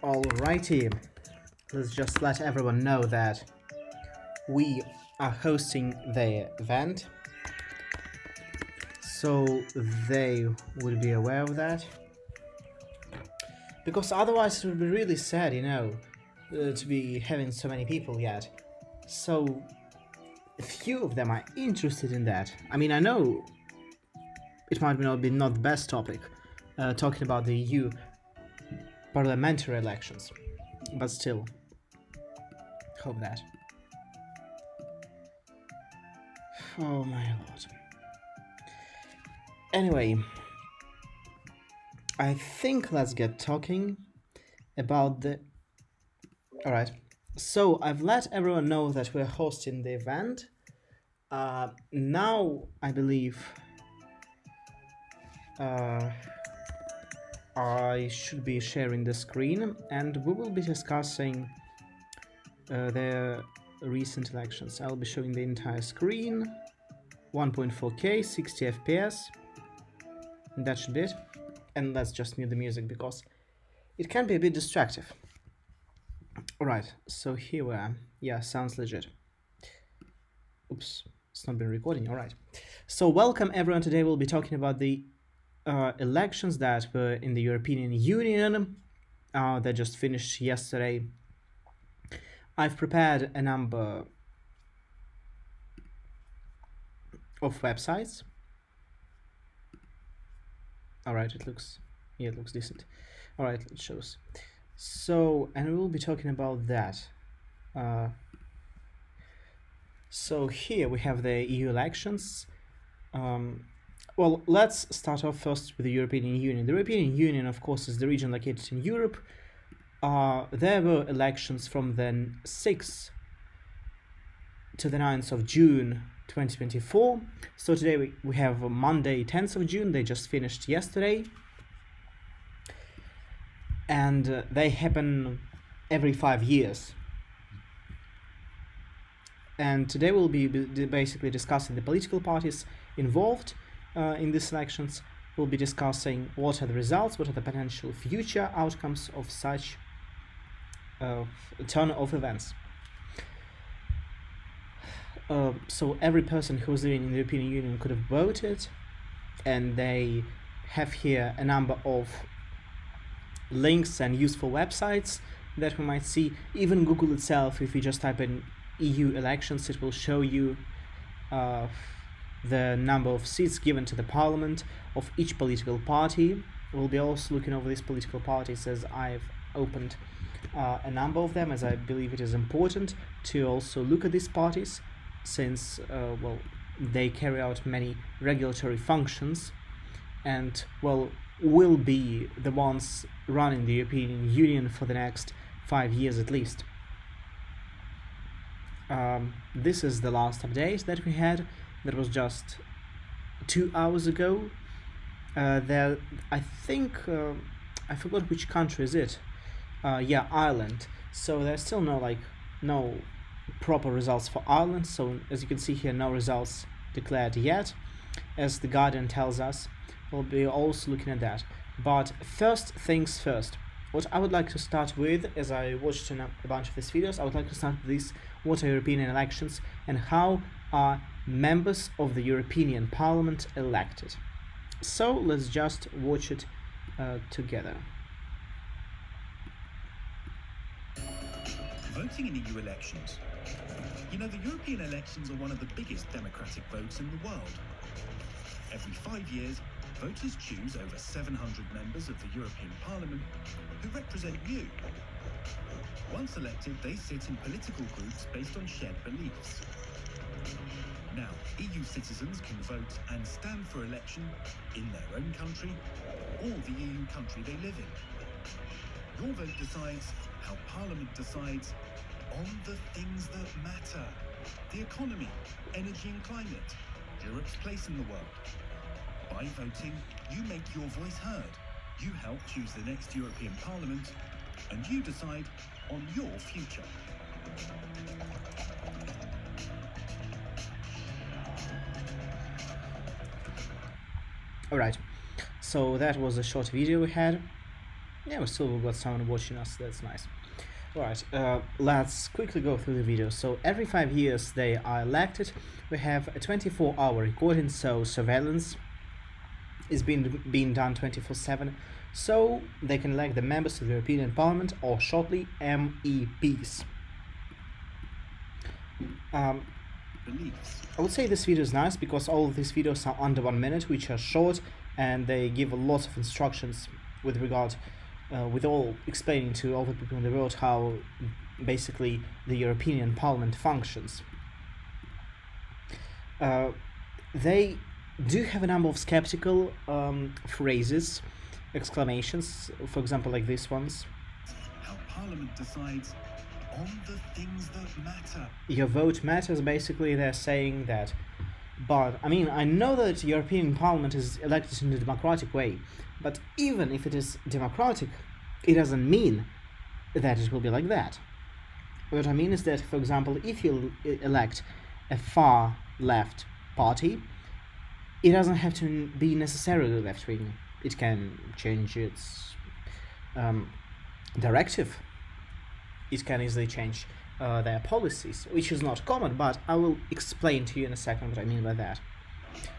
Alrighty, let's just let everyone know that we are hosting the event, so they would be aware of that. Because otherwise it would be really sad, to be having so many people yet. So few of them are interested in that. I mean, I know it might not be the best topic, talking about the EU parliamentary elections, but still, hope that. Oh my lord. Anyway, I think let's get talking about the. Alright, so I've let everyone know that we're hosting the event. Now I believe I should be sharing the screen and we will be discussing the recent elections. I'll be showing the entire screen, 1.4K, 60 FPS. That should be it. And let's just mute the music because it can be a bit distractive. Alright, so here we are. Yeah, sounds legit. Oops, it's not been recording. Alright. So welcome everyone. Today we'll be talking about the elections that were in the European Union that just finished yesterday. I've prepared a number of websites. Alright, it looks decent. Alright, it shows. So, and we'll be talking about that. So here we have the EU elections. Well, let's start off first with the European Union. The European Union, of course, is the region located in Europe. There were elections from the 6th to the 9th of June 2024. So today we have Monday 10th of June. They just finished yesterday. And they happen every 5 years. And today we'll be basically discussing the political parties involved in these elections. We'll be discussing what are the results, what are the potential future outcomes of such turn of events. So every person who's living in the European Union could have voted, and they have here a number of links and useful websites that we might see. Even Google itself, if you just type in EU elections, it will show you the number of seats given to the parliament of each political party. We'll be also looking over these political parties, as I've opened a number of them, as I believe it is important to also look at these parties, since well, they carry out many regulatory functions and, well, will be the ones running the European Union for the next 5 years at least. This is the last update that we had. That was just 2 hours ago. There, I think, I forgot which country is it. Yeah, Ireland. So there's still no proper results for Ireland. So as you can see here, no results declared yet. As the Guardian tells us, we'll be also looking at that. But first things first. What I would like to start with, as I watched a bunch of these videos, I would like to start with this: what are European elections and how are members of the European Parliament elected? So let's just watch it together. Voting in EU elections. You know, the European elections are one of the biggest democratic votes in the world. Every 5 years, voters choose over 700 members of the European Parliament who represent you. Once elected, they sit in political groups based on shared beliefs. Now, EU citizens can vote and stand for election in their own country or the EU country they live in. Your vote decides how Parliament decides on the things that matter: the economy, energy and climate, Europe's place in the world. By voting, you make your voice heard. You help choose the next European Parliament, and you decide on your future. Alright, so that was a short video we had. Yeah, we still got someone watching us, that's nice. Alright, let's quickly go through the video. So every 5 years they are elected. We have a 24-hour recording, so surveillance is being done 24/7. So they can elect the members of the European Parliament, or shortly MEPs. Beliefs. I would say this video is nice because all of these videos are under 1 minute, which are short, and they give a lot of instructions with regard, with all explaining to all the people in the world how basically the European Parliament functions. They do have a number of skeptical phrases, exclamations, for example, like these ones. How Parliament decides on the things that matter. Your vote matters, basically they're saying that. But I mean, I know that European Parliament is elected in a democratic way, but even if it is democratic, it doesn't mean that it will be like that. What I mean is that, for example, if you elect a far left party, it doesn't have to be necessarily left-wing. It can change its directive. It can easily change their policies, which is not common, but I will explain to you in a second what I mean by that.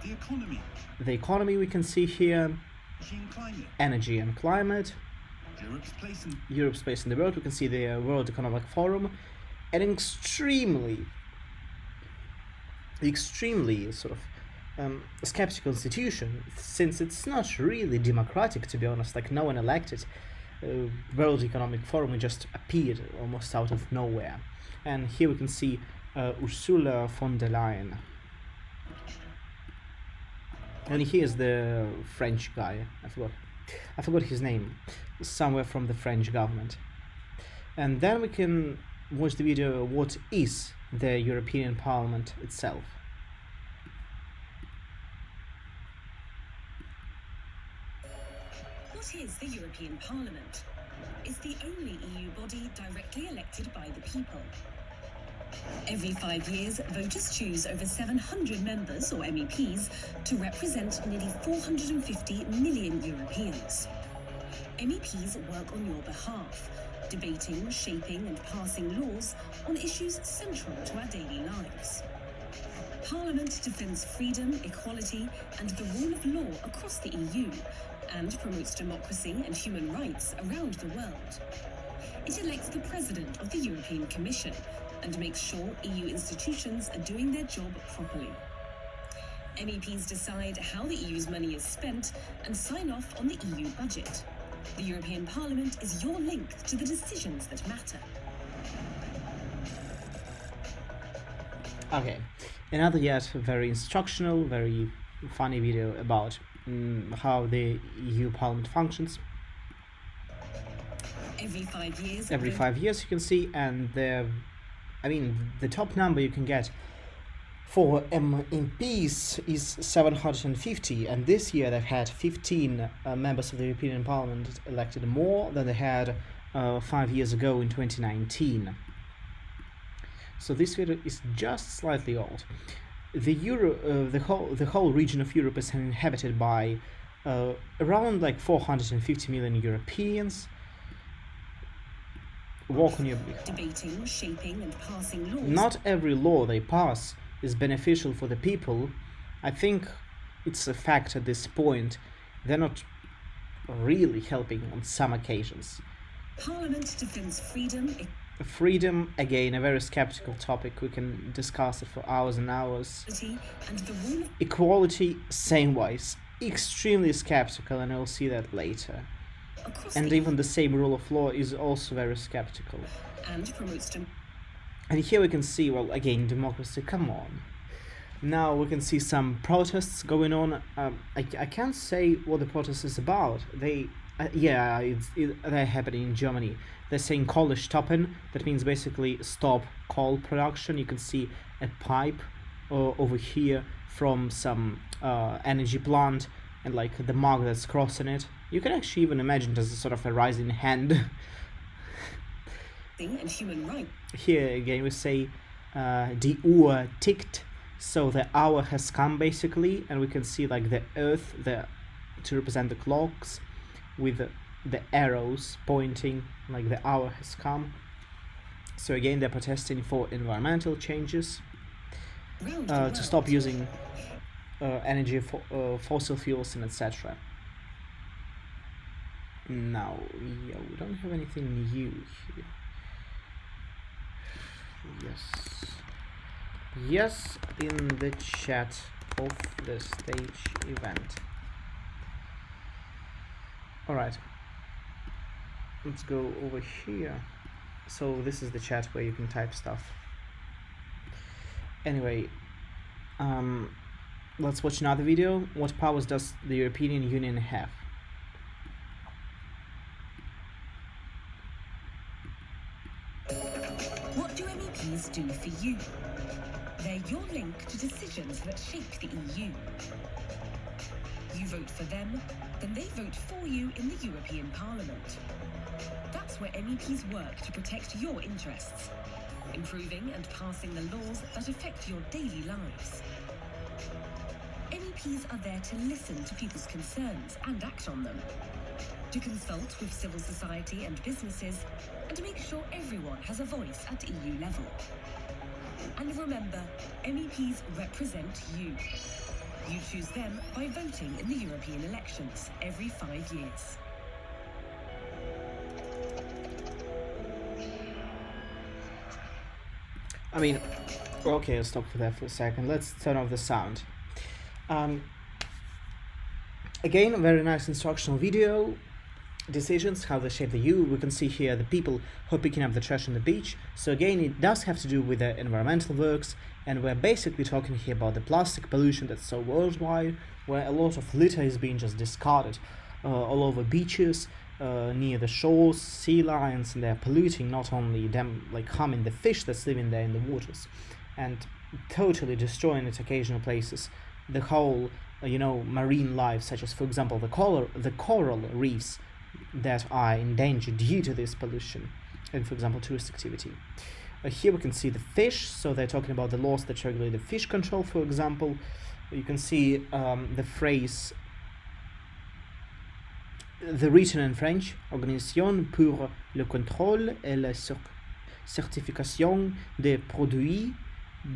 The economy. The economy we can see here, Energy and climate. energy and climate, Europe's place in Europe's place in the world. We can see the World Economic Forum, an extremely sort of skeptical institution, since it's not really democratic, to be honest. Like, no one elected. World Economic Forum just appeared almost out of nowhere. And here we can see Ursula von der Leyen. And here's the French guy. I forgot his name. Somewhere from the French government. And then we can watch the video. What is the European Parliament itself? What is the European Parliament? It's the only EU body directly elected by the people. Every 5 years, voters choose over 700 members, or MEPs, to represent nearly 450 million Europeans. MEPs work on your behalf, debating, shaping and passing laws on issues central to our daily lives. Parliament defends freedom, equality and the rule of law across the EU, and promotes democracy and human rights around the world. It elects the President of the European Commission and makes sure EU institutions are doing their job properly. MEPs decide how the EU's money is spent and sign off on the EU budget. The European Parliament is your link to the decisions that matter. Okay, another yet very instructional, very funny video about how the EU Parliament functions. Every 5 years, Every 5 years you can see, and the top number you can get for MEPs is 750, and this year they've had 15 members of the European Parliament elected more than they had 5 years ago in 2019. So this video is just slightly old. The whole region of Europe is inhabited by around like 450 million Europeans. Walk on your behalf. Debating, shaping and passing laws. Not every law they pass is beneficial for the people. I think it's a fact at this point. They're not really helping on some occasions. Parliament defends freedom. Freedom, again, a very skeptical topic. We can discuss it for hours and hours. And the rule of Equality, same wise. Extremely skeptical, and I'll see that later. across And the even the same rule of law is also very skeptical. and promotes And here we can see, well, again, democracy, come on. Now we can see some protests going on. I can't say what the protest is about. They're happening in Germany. They're saying Kohle stoppen. That means basically stop coal production. You can see a pipe over here from some energy plant, and like the mark that's crossing it. You can actually even imagine it as a sort of a rising hand. and human rights. Here again we say die Uhr tickt, so the hour has come basically, and we can see like the earth to represent the clocks with the arrows pointing like the hour has come. So again, they're protesting for environmental changes, to stop using energy for fossil fuels and etc. Now, yeah, we don't have anything new here. Yes, in the chat of the stage event. Alright, let's go over here. So this is the chat where you can type stuff. Anyway, let's watch another video. What powers does the European Union have? What do MEPs do for you? They're your link to decisions that shape the EU. You vote for them, then they vote for you in the European Parliament. That's where MEPs work to protect your interests, improving and passing the laws that affect your daily lives. MEPs are there to listen to people's concerns and act on them, to consult with civil society and businesses, and to make sure everyone has a voice at EU level. And remember, MEPs represent you. You choose them by voting in the European elections every 5 years. I mean, okay, I'll stop for that for a second. Let's turn off the sound. Again, a very nice instructional video. Decisions, how they shape the EU. We can see here the people who are picking up the trash on the beach. So again, it does have to do with the environmental works, and we're basically talking here about the plastic pollution that's so worldwide, where a lot of litter is being just discarded all over beaches, near the shores, sea lions, and they're polluting not only them, like harming the fish that's living there in the waters, and totally destroying its occasional places, the whole marine life, such as, for example, the coral reefs that are endangered due to this pollution, and, for example, tourist activity. Here we can see the fish, so they're talking about the laws that regulate the fish control, for example. You can see the phrase, the written in French, Organisation pour le contrôle et la certification des produits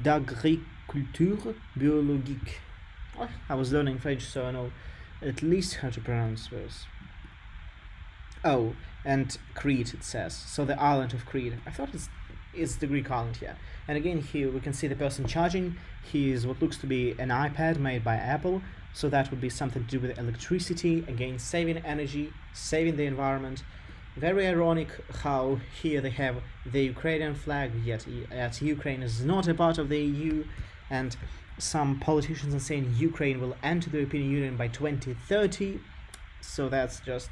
d'agriculture biologique. Oh, I was learning French, so I know at least how to pronounce those. Oh, and Crete, it says. So the island of Crete. I thought it's the Greek island here. And again, here we can see the person charging. He is what looks to be an iPad made by Apple. So that would be something to do with electricity. Again, saving energy, saving the environment. Very ironic how here they have the Ukrainian flag, yet Ukraine is not a part of the EU. And some politicians are saying Ukraine will enter the European Union by 2030. So that's just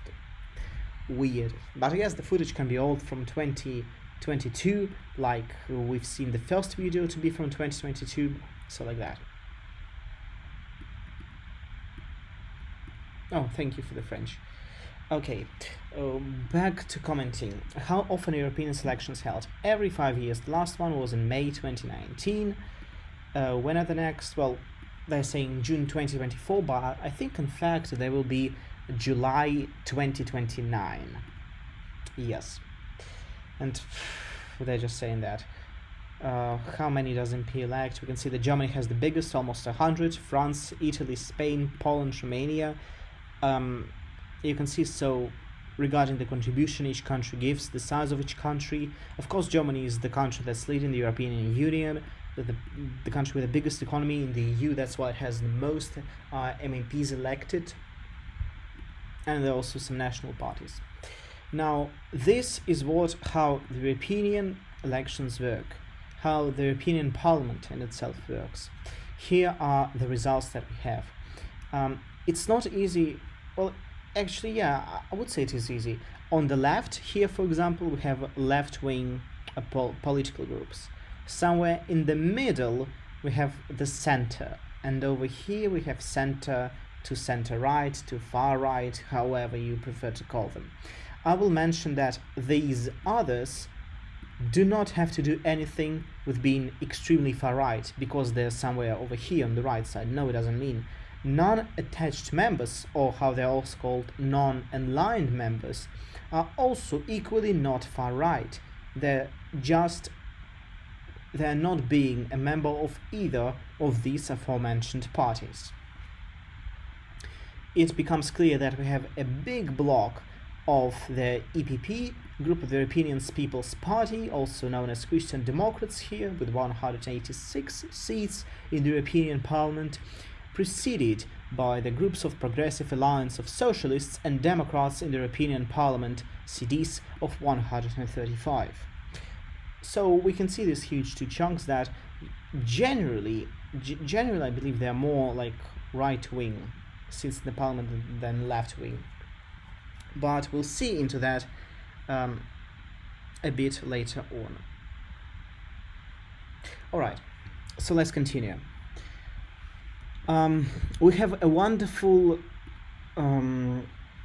weird. But I guess the footage can be old, from 2022, like we've seen the first video to be from 2022, so like that. Oh, thank you for the French. Okay, back to commenting. How often European elections held? Every 5 years. The last one was in May 2019. When are the next? Well, they're saying June 2024, but I think in fact they will be July 2029. Yes. And they're just saying that. How many does MP elect? We can see that Germany has the biggest, almost 100. France, Italy, Spain, Poland, Romania. You can see, so regarding the contribution each country gives, the size of each country. Of course, Germany is the country that's leading the European Union, the country with the biggest economy in the EU. That's why it has the most MEPs elected. And there are also some national parties. Now, this is how the European elections work, how the European Parliament in itself works. Here are the results that we have. It's not easy. Well, actually, yeah, I would say it is easy. On the left, here, for example, we have left-wing political groups. Somewhere in the middle, we have the center. And over here, we have center to center-right, to far-right, however you prefer to call them. I will mention that these others do not have to do anything with being extremely far-right because they're somewhere over here on the right side. No, it doesn't mean Non-attached members, or how they're also called non-aligned members, are also equally not far right. They're not being a member of either of these aforementioned parties. It becomes clear that we have a big bloc of the EPP, Group of the European People's Party, also known as Christian Democrats here, with 186 seats in the European Parliament, preceded by the groups of Progressive Alliance of Socialists and Democrats in the European Parliament, CDs, of 135. So we can see these huge two chunks that generally I believe they're more like right-wing since the parliament than left-wing. But we'll see into that a bit later on. Alright, so let's continue. We have a wonderful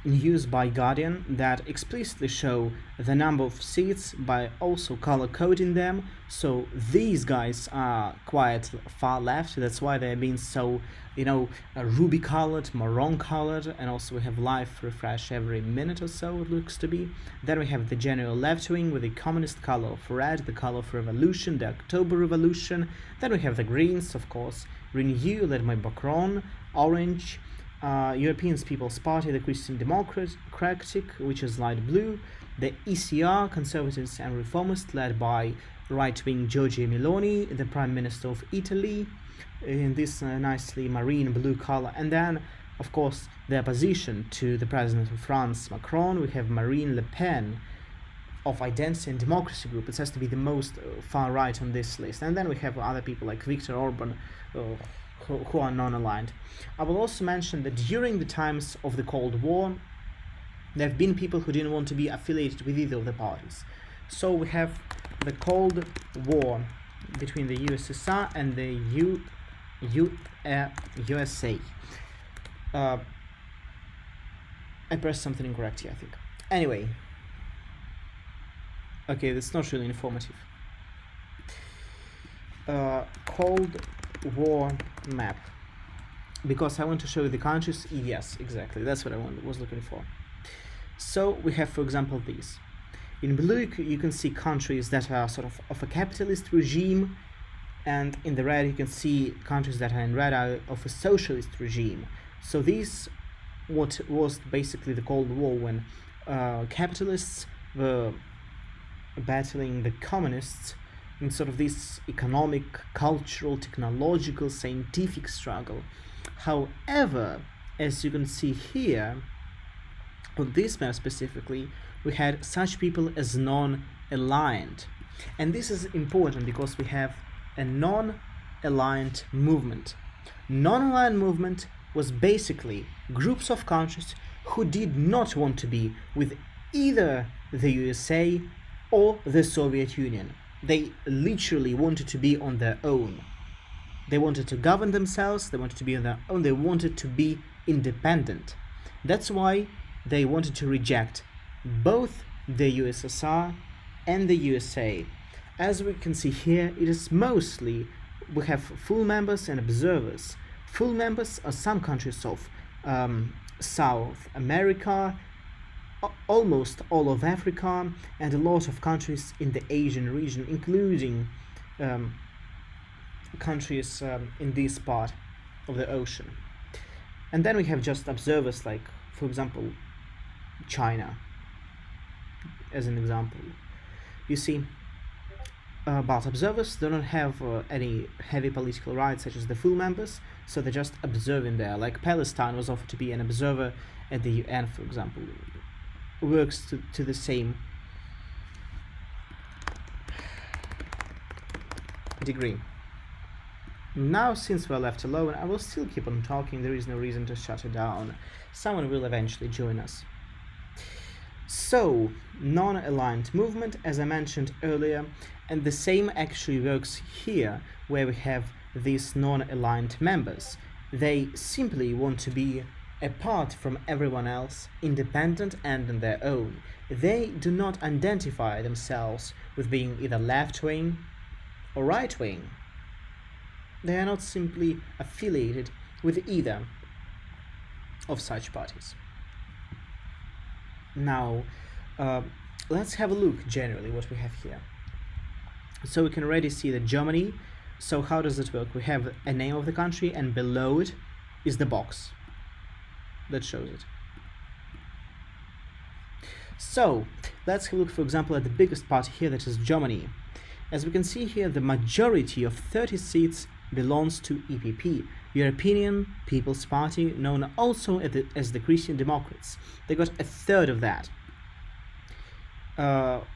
news by Guardian that explicitly show the number of seats by also color coding them. So these guys are quite far left. That's why they're being so, ruby colored, maroon colored, and also we have live refresh every minute or so, it looks to be. Then we have the general left wing with the communist color of red, the color of revolution, the October Revolution. Then we have the Greens, of course, Renew led by Macron, Orange, European People's Party, the Christian Democratic, which is light blue, the ECR, Conservatives and Reformists, led by right-wing Giorgia Meloni, the Prime Minister of Italy, in this nicely marine blue color. And then, of course, the opposition to the President of France, Macron, we have Marine Le Pen of Identity and Democracy Group. It has to be the most far right on this list. And then we have other people like Viktor Orban, who are non-aligned. I will also mention that during the times of the Cold War, there have been people who didn't want to be affiliated with either of the parties. So we have the Cold War between the USSR and the USA. I pressed something incorrect here, I think. Anyway. Okay, that's not really informative. Cold War map, because I want to show you the countries. Yes, exactly, that's what I was looking for. So we have, for example, these. In blue you can see countries that are sort of a capitalist regime, and in the red you can see countries that are in red are of a socialist regime. So these what was basically the Cold War, when capitalists were battling the communists in sort of this economic, cultural, technological, scientific struggle. However, as you can see here, on this map specifically, we had such people as non-aligned. And this is important because we have a non-aligned movement. Non-aligned movement was basically groups of countries who did not want to be with either the USA or the Soviet Union. They literally wanted to be on their own. They wanted to govern themselves, they wanted to be on their own, they wanted to be independent. That's why they wanted to reject both the USSR and the USA. As we can see here, it is mostly, we have full members and observers. Full members are some countries of South America, almost all of Africa, and a lot of countries in the Asian region, including countries in this part of the ocean. And then we have just observers, like, for example, China, as an example. You see, but observers do not have any heavy political rights such as the full members, so they're just observing there. Like Palestine was offered to be an observer at the UN, for example. Works to the same degree. Now, since we're left alone, I will still keep on talking. There is no reason to shut it down. Someone will eventually join us. So, non-aligned movement, as I mentioned earlier, and the same actually works here, where we have these non-aligned members. They simply want to be apart from everyone else, independent and on their own. They do not identify themselves with being either left-wing or right-wing. They are not simply affiliated with either. of such parties. Now, let's have a look generally what we have here. So we can already see that Germany. So how does it work? We have a name of the country, and below it is the box that shows it. So let's have a look, for example, at the biggest party here, that is Germany. As we can see here, the majority of 30 seats belongs to EPP, European People's Party, known also as the Christian Democrats. They got a third of that.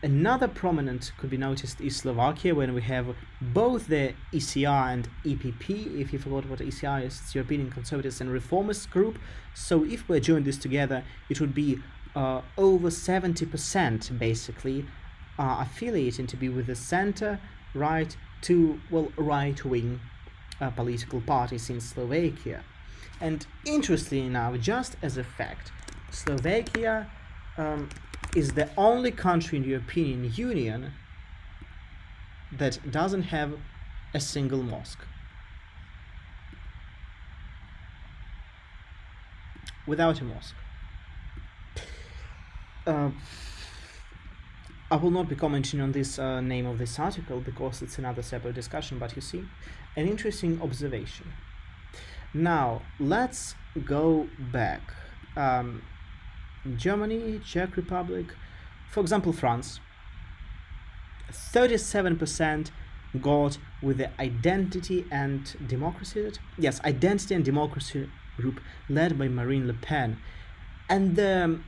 Another prominent could be noticed is Slovakia, when we have both the ECR and EPP. If you forgot what ECR is, it's European Conservatives and Reformists group. So if we join this together, it would be over 70% basically affiliating to be with the center, right to, well, right-wing political parties in Slovakia. And interestingly enough, just as a fact, Slovakia is the only country in the European Union that doesn't have a single mosque. Without a mosque. I will not be commenting on this name of this article because it's another separate discussion, but you see, an interesting observation. Now, let's go back. Germany, Czech Republic, for example, France. 37% got with the Identity and Democracy. Yes, Identity and Democracy group led by Marine Le Pen, and the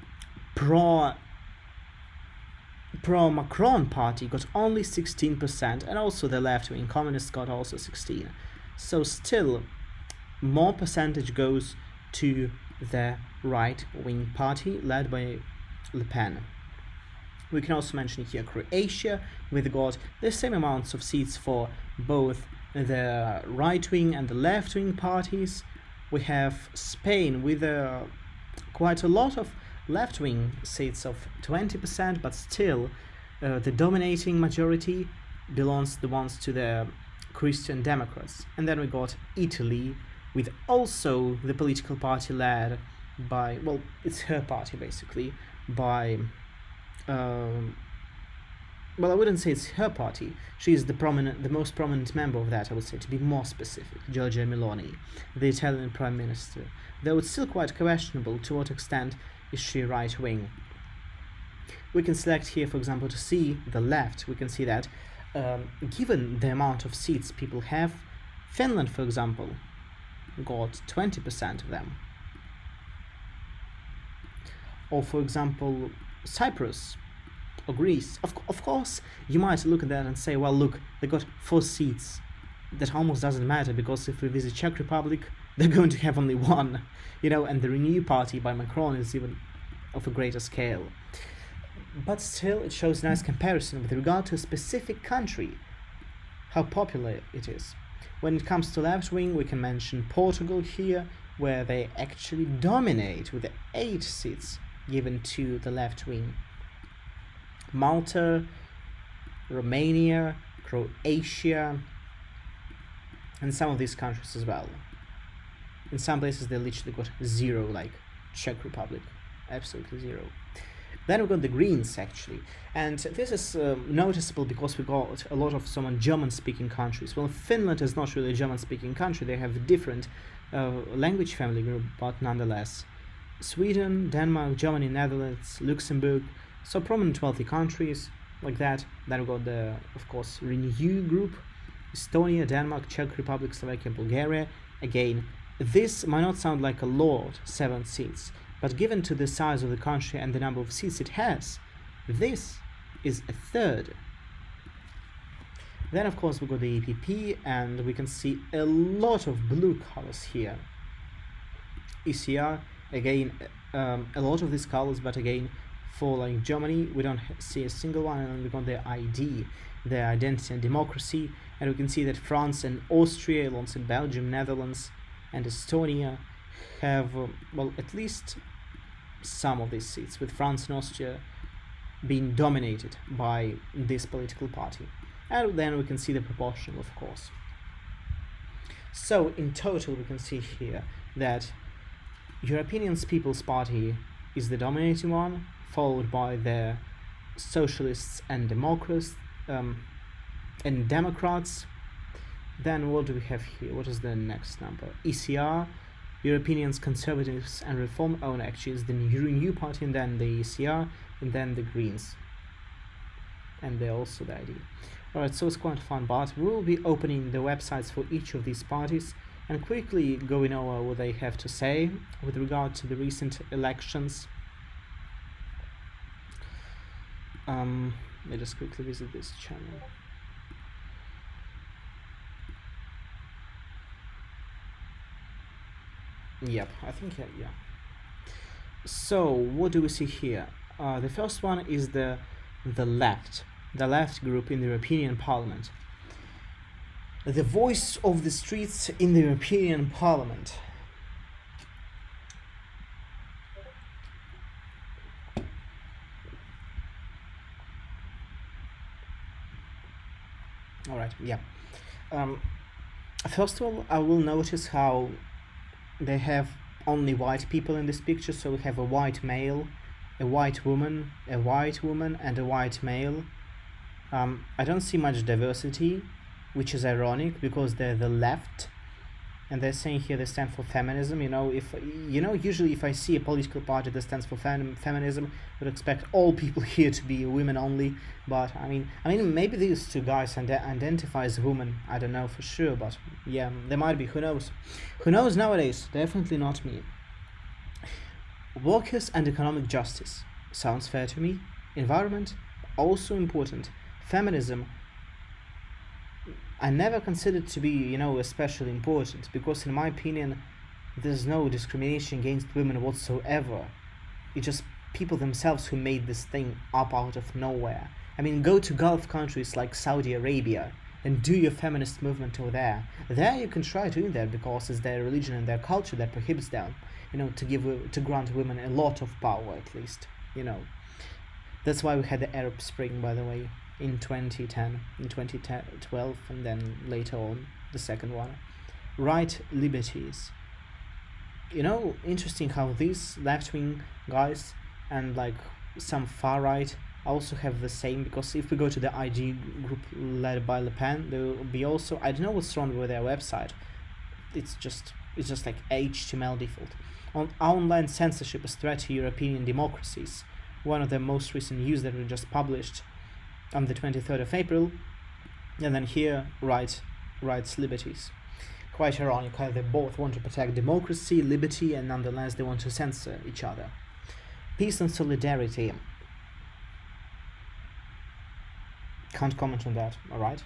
pro-Macron party got only 16%, and also the left-wing communists got also 16%. So still, more percentage goes to the right-wing party led by Le Pen. We can also mention here Croatia, with got the same amounts of seats for both the right-wing and the left-wing parties. We have Spain with quite a lot of left-wing seats of 20%, but still the dominating majority belongs the ones to the Christian Democrats. And then we got Italy, with also the political party led by, well, it's her party basically, by well, I wouldn't say it's her party. She is the most prominent member of that, I would say, to be more specific, Giorgia Meloni, the Italian Prime Minister. Though it's still quite questionable to what extent is she right-wing. We can select here, for example, to see the left. We can see that given the amount of seats people have, Finland, for example, got 20% of them. Or, for example, Cyprus or Greece. Of course, you might look at that and say, well, look, they got 4 seats. That almost doesn't matter, because if we visit Czech Republic, they're going to have only 1, you know, and the Renew Party by Macron is even of a greater scale. But still, it shows a nice comparison with regard to a specific country, how popular it is. When it comes to left wing, we can mention Portugal here, where they actually dominate with 8 seats given to the left wing. Malta, Romania, Croatia, and some of these countries as well. In some places they literally got 0, like Czech Republic, absolutely 0. Then we got the Greens actually, and this is noticeable because we got a lot of some German-speaking countries. Well, Finland is not really a German-speaking country; they have a different language family group, but nonetheless, Sweden, Denmark, Germany, Netherlands, Luxembourg, so prominent wealthy countries like that. Then we got the, of course, Renew group, Estonia, Denmark, Czech Republic, Slovakia, Bulgaria. Again, this might not sound like a lot, 7 seats, but given to the size of the country and the number of seats it has, this is a third. Then, of course, we got the EPP, and we can see a lot of blue colors here. ECR, again, a lot of these colors, but again, for like Germany, we don't see a single one, and we got the ID, the Identity and Democracy, and we can see that France and Austria, alongside Belgium, Netherlands, and Estonia have, well, at least some of these seats, with France and Austria being dominated by this political party. And then we can see the proportional, of course. So in total, we can see here that European People's Party is the dominating one, followed by the Socialists and Democrats, Then what do we have here? What is the next number? ECR, European Conservatives and Reform. Oh, no, actually, it's the New Party, and then the ECR, and then the Greens. And they're also the ID. Alright, so it's quite fun, but we will be opening the websites for each of these parties and quickly going over what they have to say with regard to the recent elections. Let me just quickly visit this channel. Yep, I think yeah. So what do we see here? The first one is the left group in the European Parliament. The voice of the streets in the European Parliament. All right, yeah. First of all, I will notice how they have only white people in this picture. So we have a white male, a white woman, and a white male. I don't see much diversity, which is ironic because they're the left, and they're saying here they stand for feminism. Usually if I see a political party that stands for feminism, I would expect all people here to be women only. But I mean, maybe these two guys identify as women. I don't know for sure, but yeah, they might be. Who knows? Who knows nowadays? Definitely not me. Workers and economic justice sounds fair to me. Environment, also important. Feminism, I never considered to be, especially important, because in my opinion, there's no discrimination against women whatsoever. It's just people themselves who made this thing up out of nowhere. I mean, go to Gulf countries like Saudi Arabia and do your feminist movement over there. There you can try doing that because it's their religion and their culture that prohibits them, to grant women a lot of power, at least, That's why we had the Arab Spring, by the way, in 2012, and then later on the second one. Right liberties. Interesting how these left-wing guys and like some far-right also have the same, because if we go to the IG group led by Le Pen, there will be also, I don't know what's wrong with their website. It's just like HTML default. Online censorship is threat to European democracies. One of the most recent news that we just published on the 23rd of April, and then here rights liberties. Quite ironic how they both want to protect democracy, liberty, and nonetheless they want to censor each other. Peace and solidarity. Can't comment on that, alright?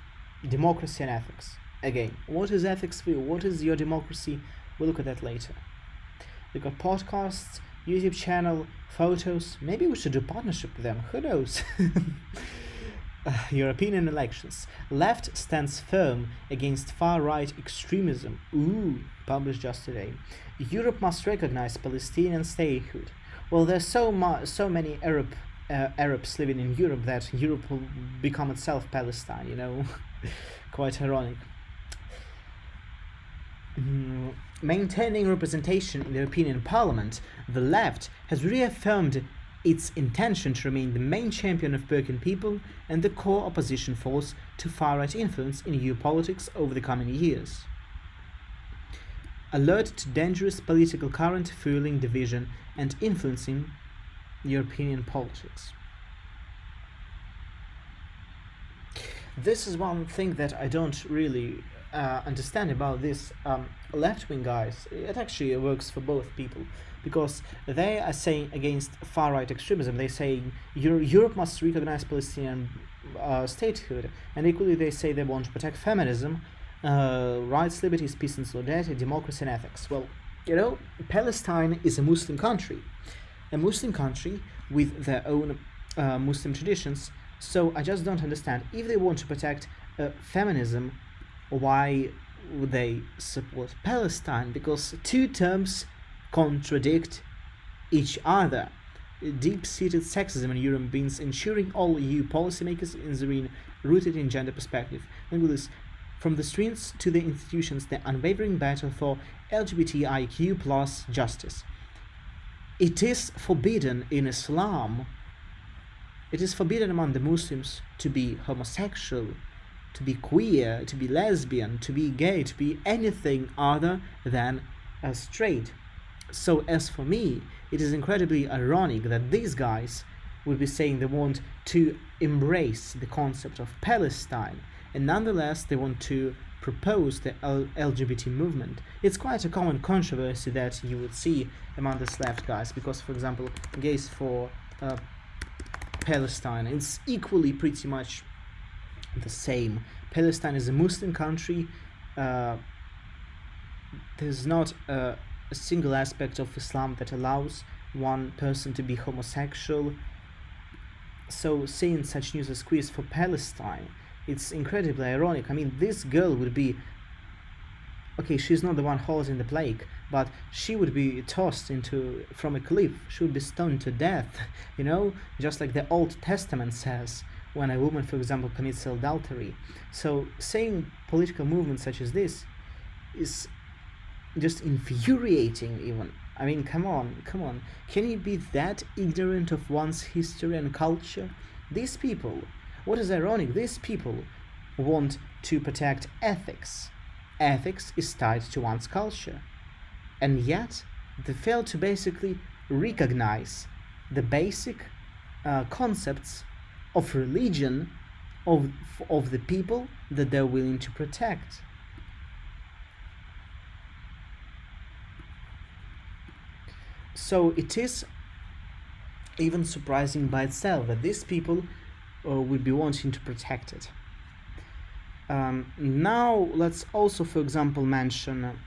Democracy and ethics. Again, what is ethics for you? What is your democracy? We'll look at that later. We got podcasts, YouTube channel, photos. Maybe we should do partnership with them. Who knows? European elections. Left stands firm against far-right extremism. Published just today. Europe must recognize Palestinian statehood. Well, there's so many Arabs living in Europe that Europe will become itself Palestine. Quite ironic. Maintaining representation in the European Parliament, the left has reaffirmed its intention to remain the main champion of working people and the core opposition force to far-right influence in EU politics over the coming years. Alert to dangerous political current fueling division and influencing European politics. This is one thing that I don't really understand about this left-wing guys. It actually works for both people, because they are saying against far-right extremism. They say Europe must recognize Palestinian statehood, and equally they say they want to protect feminism, rights, liberties, peace and solidarity, democracy and ethics. Well, Palestine is a Muslim country with their own Muslim traditions, so I just don't understand. If they want to protect feminism, why would they support Palestine? Because two terms contradict each other. Deep-seated sexism in Europe means ensuring all EU policymakers is rooted in gender perspective. Look at this. From the streets to the institutions, the unwavering battle for LGBTIQ plus justice. it is forbidden in Islam. It is forbidden among the Muslims to be homosexual, to be queer, to be lesbian, to be gay, to be anything other than straight. So as for me, it is incredibly ironic that these guys would be saying they want to embrace the concept of Palestine, and nonetheless they want to propose the LGBT movement. It's quite a common controversy that you would see among this left guys, because, for example, gays for Palestine, it's equally pretty much the same. Palestine is a Muslim country. There's not a single aspect of Islam that allows one person to be homosexual. So saying such news as queers for Palestine, it's incredibly ironic. I mean, this girl would be, okay, she's not the one holding the plague, but she would be tossed from a cliff. She would be stoned to death, just like the Old Testament says, when a woman, for example, commits adultery. So saying political movements such as this is just infuriating even. I mean, come on. Can you be that ignorant of one's history and culture? These people, what is ironic, these people want to protect ethics. Ethics is tied to one's culture. And yet, they fail to basically recognize the basic concepts of religion of the people that they're willing to protect. So it is even surprising by itself that these people would be wanting to protect it. Now let's also, for example, mention.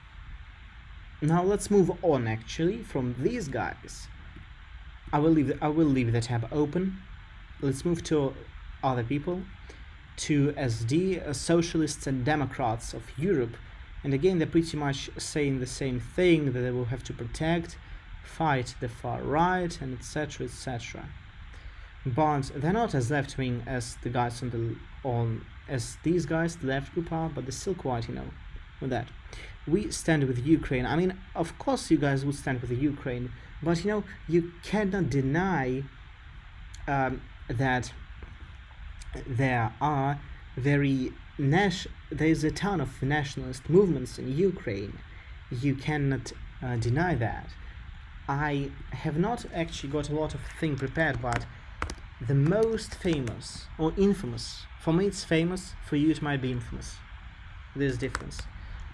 Now let's move on actually from these guys. I will leave the tab open. Let's move to other people, to SD, Socialists and Democrats of Europe. And again, they're pretty much saying the same thing, that they will have to protect, fight the far right, and etc. etc. But they're not as left-wing as the guys as these guys, the left group are, but they're still quite, with that. We stand with Ukraine. I mean, of course you guys would stand with the Ukraine, but you cannot deny that there is a ton of nationalist movements in Ukraine. You cannot deny that. I have not actually got a lot of things prepared, but the most famous or infamous, for me it's famous, for you it might be infamous. There's difference.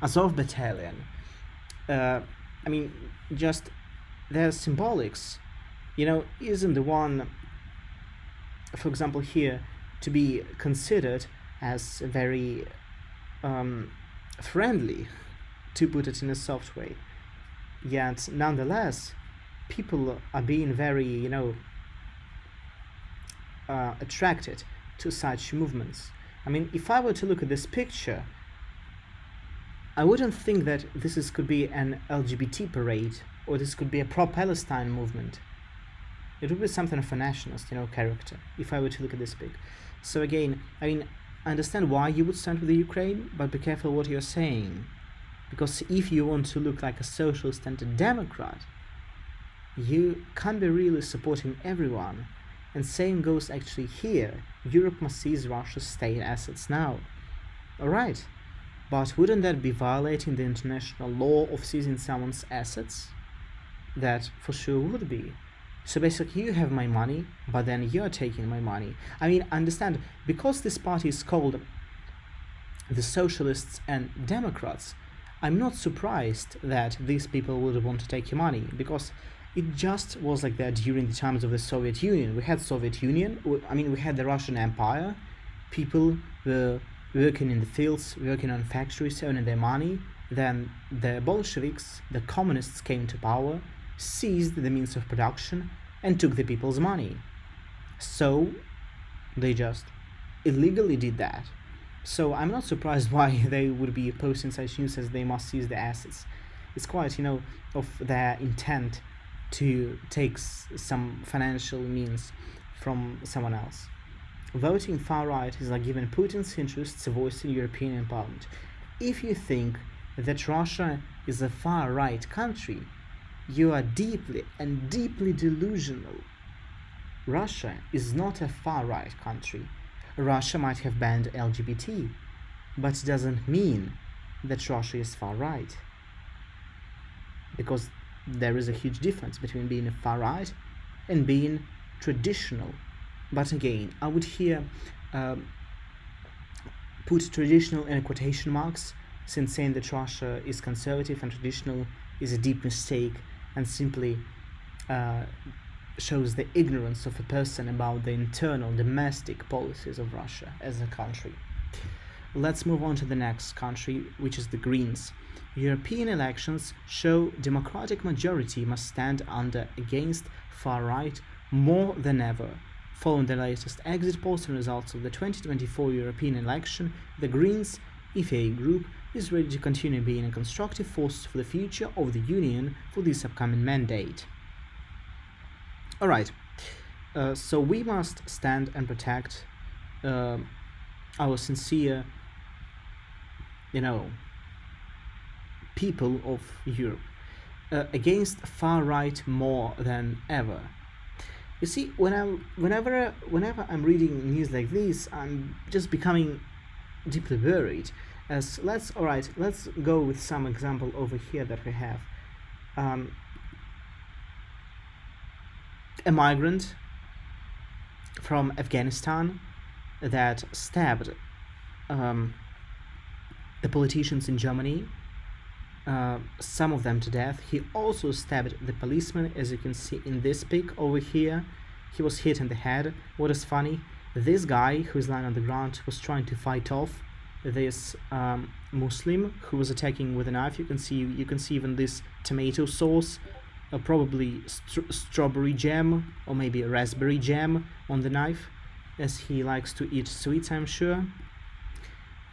Azov Battalion. I mean, just their symbolics, isn't the one, for example, here to be considered as very friendly, to put it in a soft way. Yet, nonetheless, people are being very, attracted to such movements. I mean, if I were to look at this picture, I wouldn't think that could be an LGBT parade, or this could be a pro-Palestine movement. It would be something of a nationalist, character, if I were to look at this pic. So again, I understand why you would stand with the Ukraine, but be careful what you're saying. Because if you want to look like a socialist and a Democrat, you can't be really supporting everyone. And same goes actually here. Europe must seize Russia's state assets now. Alright, but wouldn't that be violating the international law of seizing someone's assets? That for sure would be. So basically you have my money, but then you're taking my money. I mean, understand, because this party is called the Socialists and Democrats, I'm not surprised that these people would want to take your money, because it just was like that during the times of the Soviet Union. We had Soviet Union, we had the Russian Empire. People were working in the fields, working on factories, earning their money. Then the Bolsheviks, the communists, came to power, seized the means of production, and took the people's money. So they just illegally did that. So I'm not surprised why they would be posting such news as they must seize the assets. It's quite, of their intent to take some financial means from someone else. Voting far right is like giving Putin's interests a voice in European Parliament. If you think that Russia is a far right country, you are deeply and deeply delusional. Russia is not a far-right country. Russia might have banned LGBT, but it doesn't mean that Russia is far-right. Because there is a huge difference between being a far-right and being traditional. But again, I would here put traditional in quotation marks, since saying that Russia is conservative and traditional is a deep mistake and simply shows the ignorance of a person about the internal domestic policies of Russia as a country. Let's move on to the next country, which is the Greens. European elections show democratic majority must stand under against far right more than ever. Following the latest exit polls and results of the 2024 European election, the Greens EFA group is ready to continue being a constructive force for the future of the Union for this upcoming mandate. Alright, so we must stand and protect our sincere, people of Europe against far right more than ever. You see, whenever I'm reading news like this, I'm just becoming deeply worried. Let's go with some example over here that we have. A migrant from Afghanistan that stabbed the politicians in Germany, some of them to death. He also stabbed the policeman, as you can see in this pic over here. He was hit in the head. What is funny, this guy who is lying on the ground was trying to fight off this Muslim who was attacking with a knife. You can see even this tomato sauce, probably strawberry jam or maybe a raspberry jam on the knife, as he likes to eat sweets, I'm sure.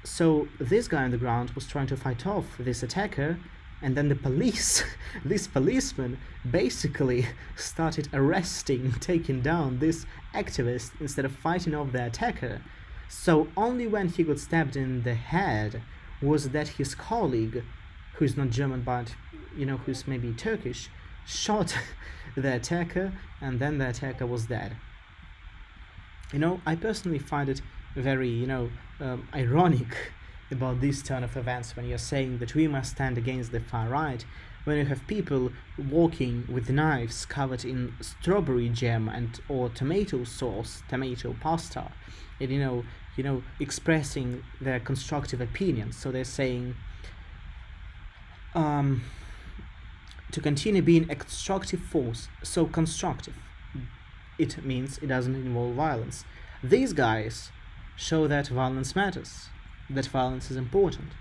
So this guy on the ground was trying to fight off this attacker, and then the police, this policeman, basically started arresting, taking down this activist instead of fighting off the attacker. So only when he got stabbed in the head was that his colleague, who is not German but who's maybe Turkish, shot the attacker, and then the attacker was dead. I personally find it very ironic about this turn of events when you're saying that we must stand against the far right, when you have people walking with knives covered in strawberry jam or tomato sauce, tomato pasta, and expressing their constructive opinions. So they're saying to continue being a constructive force. So constructive, it means it doesn't involve violence. These guys show that violence matters, that violence is important.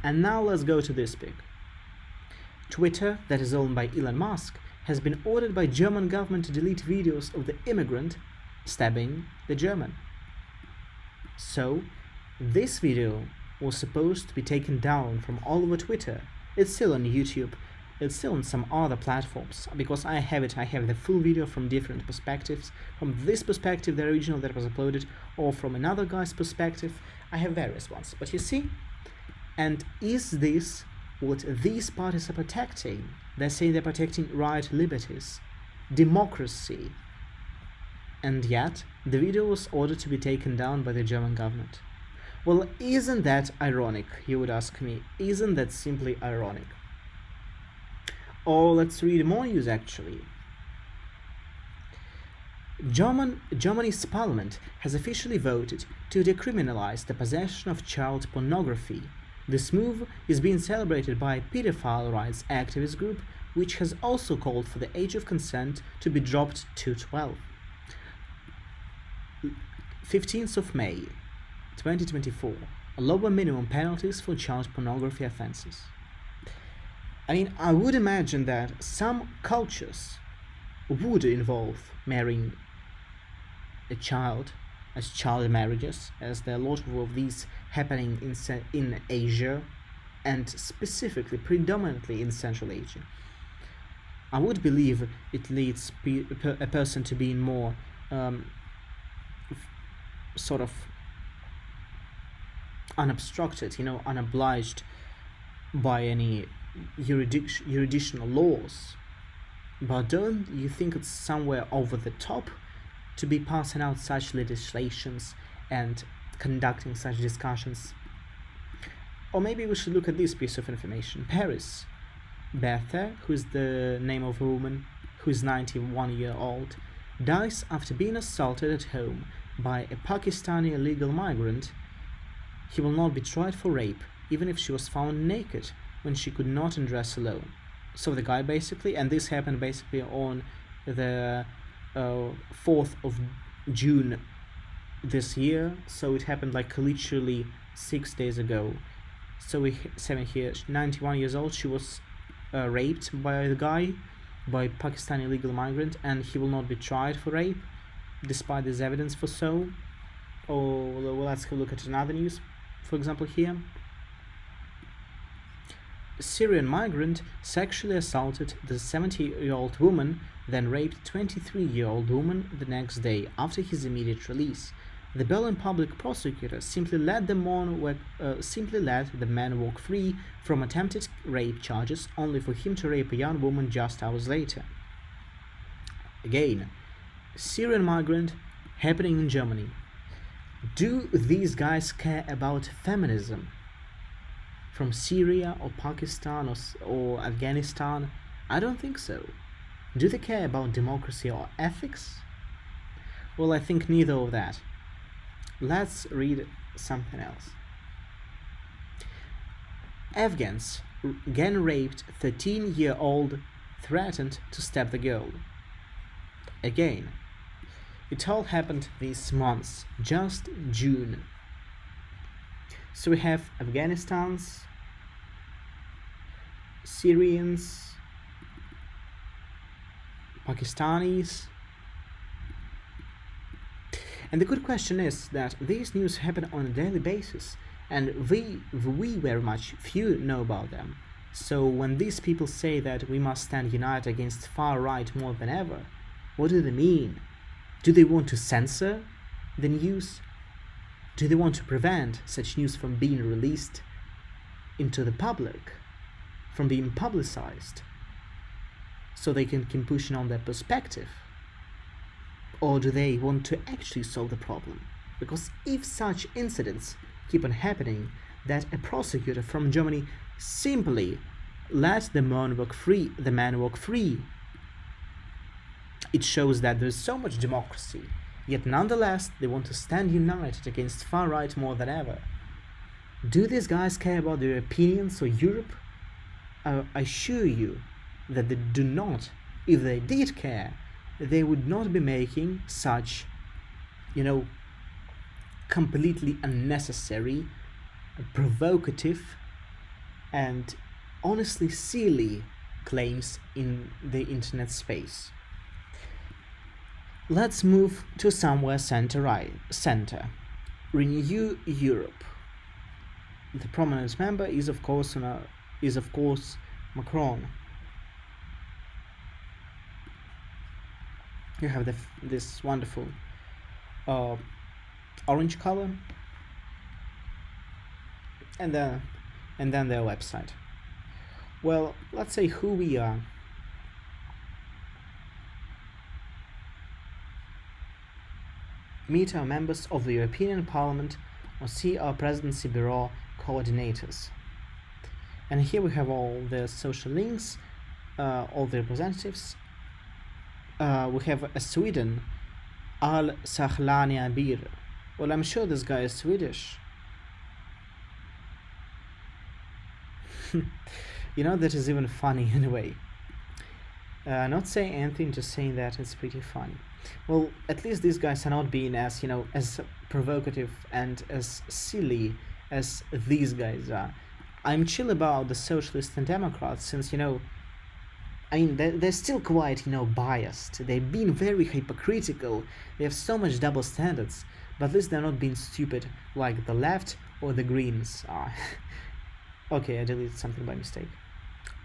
And now let's go to this pic. Twitter, that is owned by Elon Musk, has been ordered by German government to delete videos of the immigrant stabbing the German. So, this video was supposed to be taken down from all over Twitter. It's still on YouTube, it's still on some other platforms, because I have the full video from different perspectives, from this perspective, the original that was uploaded, or from another guy's perspective. I have various ones, but you see, and is this what these parties are protecting? They're saying they're protecting right liberties, democracy, and yet the video was ordered to be taken down by the German government. Well, isn't that ironic, you would ask me? Isn't that simply ironic? Or let's read more news actually. Germany's parliament has officially voted to decriminalize the possession of child pornography. This move is being celebrated by a pedophile rights activist group, which has also called for the age of consent to be dropped to 12. 15th of May 2024, lower minimum penalties for child pornography offenses. I would imagine that some cultures would involve marrying a child as child marriages, as there are a lot of these happening in Asia, and specifically, predominantly in Central Asia. I would believe it leads a person to being more sort of unobstructed, unobliged by any jurisdictional laws. But don't you think it's somewhere over the top to be passing out such legislations and conducting such discussions? Or maybe we should look at this piece of information. Paris. Bertha, who is the name of a woman who is 91-year-old, dies after being assaulted at home by a Pakistani illegal migrant. He will not be tried for rape, even if she was found naked when she could not undress alone. So the guy basically, and this happened basically on the 4th of June this year, so it happened like literally 6 days ago. So we 7 here, 91 years old, she was raped by the guy, by Pakistani illegal migrant, and he will not be tried for rape, despite there's evidence for so. Or well, let's have a look at another news, for example here. A Syrian migrant sexually assaulted the 70-year-old woman, then raped 23-year-old woman the next day after his immediate release. The Berlin public prosecutor simply let the man walk free from attempted rape charges, only for him to rape a young woman just hours later. Again, Syrian migrant happening in Germany. Do these guys care about feminism? From Syria or Pakistan or Afghanistan? I don't think so. Do they care about democracy or ethics? Well, I think neither of that. Let's read something else. Afghans gang raped 13-year-old, threatened to stab the girl. Again, it all happened this month, just June. So we have Afghanistan's, Syrians, Pakistanis. And the good question is that these news happen on a daily basis, and we very much few know about them. So when these people say that we must stand united against far right more than ever, what do they mean? Do they want to censor the news? Do they want to prevent such news from being released into the public, from being publicized, so they can keep pushing on their perspective? Or do they want to actually solve the problem? Because if such incidents keep on happening, that a prosecutor from Germany simply let the man walk free, it shows that there's so much democracy, yet nonetheless they want to stand united against far right more than ever. Do these guys care about their opinions or Europe? I assure you that they do not. If they did care, they would not be making such, completely unnecessary, provocative, and honestly silly claims in the internet space. Let's move to somewhere center. Renew Europe. The prominent member is of course Macron. You have this wonderful orange color, and then their website. Well, let's say who we are. Meet our members of the European Parliament or see our Presidency Bureau coordinators. And here we have all the social links, all the representatives. We have a Sweden, Al Sahlania Bir. Well, I'm sure this guy is Swedish. That is even funny in a way. Not saying anything, just saying that it's pretty funny. Well, at least these guys are not being as provocative and as silly as these guys are. I'm chill about the socialists and Democrats since, they're still quite, biased. They've been very hypocritical. They have so much double standards, but at least they're not being stupid like the left or the Greens are. Okay, I deleted something by mistake.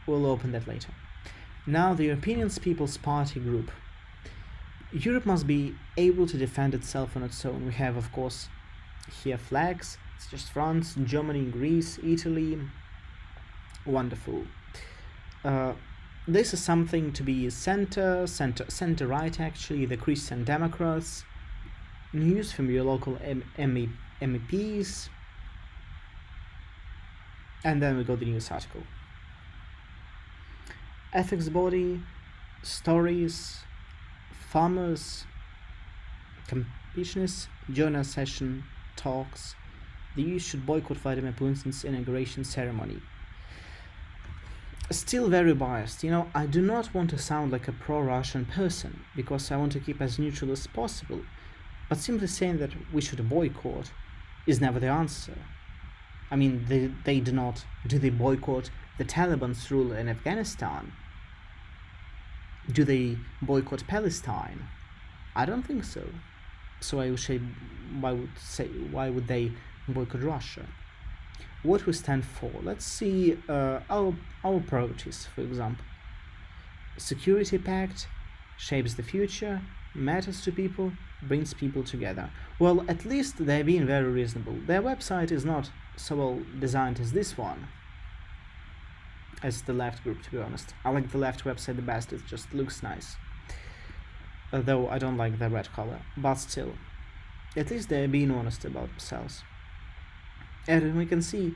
We'll open that later. Now, the European People's Party group. Europe must be able to defend itself on its own. We have, of course, here flags. It's just France, Germany, Greece, Italy. Wonderful. Uh, this is something to be center right actually, the Christian Democrats, news from your local MEPs, and then we got the news article. Ethics body, stories, farmers, competitions, journal session, talks. The EU should boycott Vladimir Putin's inauguration ceremony. Still very biased. I do not want to sound like a pro-Russian person, because I want to keep as neutral as possible, but simply saying that we should boycott is never the answer. I mean, they do not. Do they boycott the Taliban's rule in Afghanistan? Do they boycott Palestine? I don't think so. So I would say, why would they boycott Russia? What we stand for? Let's see our priorities, for example. Security Pact shapes the future, matters to people, brings people together. Well, at least they're being very reasonable. Their website is not so well designed as this one, as the left group, to be honest. I like the left website the best, it just looks nice. Though I don't like the red color, but still. At least they're being honest about themselves. And we can see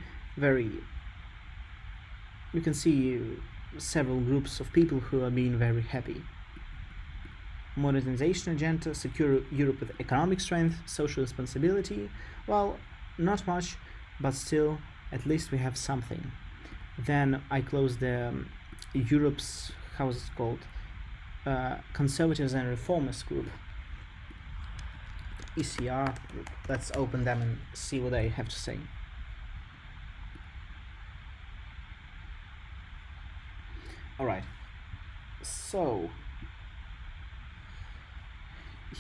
several groups of people who are being very happy. Modernization agenda, secure Europe with economic strength, social responsibility. Well, not much, but still, at least we have something. Then I close the Europe's, how is it called? Conservatives and Reformers group. ECR group. Let's open them and see what they have to say. Alright, so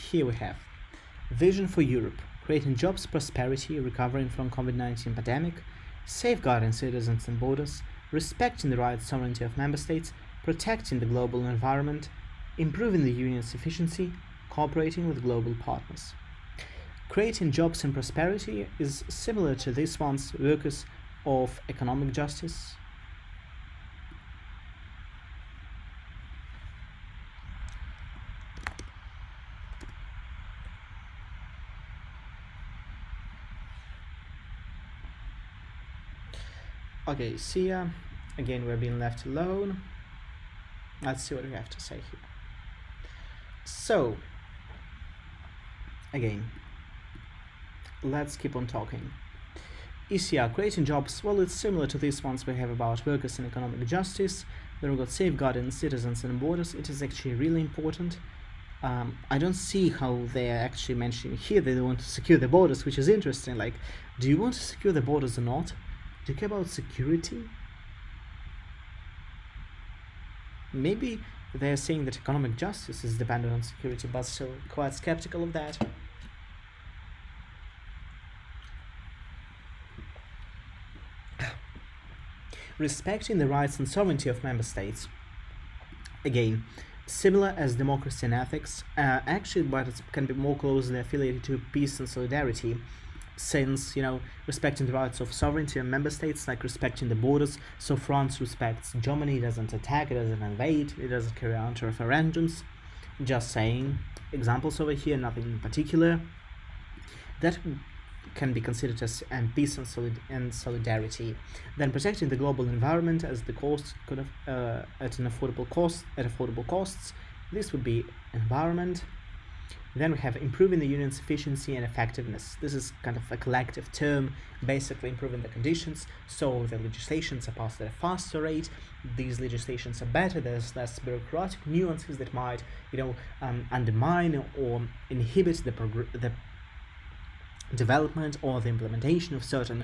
here we have Vision for Europe, creating jobs, prosperity, recovering from COVID-19 pandemic, safeguarding citizens and borders, respecting the rights and sovereignty of member states, protecting the global environment, improving the union's efficiency, cooperating with global partners. Creating jobs and prosperity is similar to this one's workers of economic justice. Okay, see ya. Again, we're being left alone. Let's see what we have to say here. So, again, let's keep on talking. ECR, creating jobs, well, it's similar to these ones we have about workers and economic justice. Then we've got safeguarding citizens and borders. It is actually really important. I don't see how they're actually mentioning here they want to secure the borders, which is interesting. Like, do you want to secure the borders or not? Do you care about security? Maybe they're saying that economic justice is dependent on security, but still quite skeptical of that. Respecting the rights and sovereignty of member states. Again, similar as democracy and ethics, actually, but it can be more closely affiliated to peace and solidarity, since, respecting the rights of sovereignty of member states, like respecting the borders. So France respects Germany, doesn't attack, it doesn't invade, it doesn't carry out referendums. Just saying. Examples over here, nothing in particular. That can be considered as peace and solidarity. Then protecting the global environment as the cost could have at affordable costs. This would be environment. Then we have improving the union's efficiency and effectiveness. This is kind of a collective term, basically improving the conditions. So the legislations are passed at a faster rate. These legislations are better. There's less bureaucratic nuances that might, undermine or inhibit the development or the implementation of certain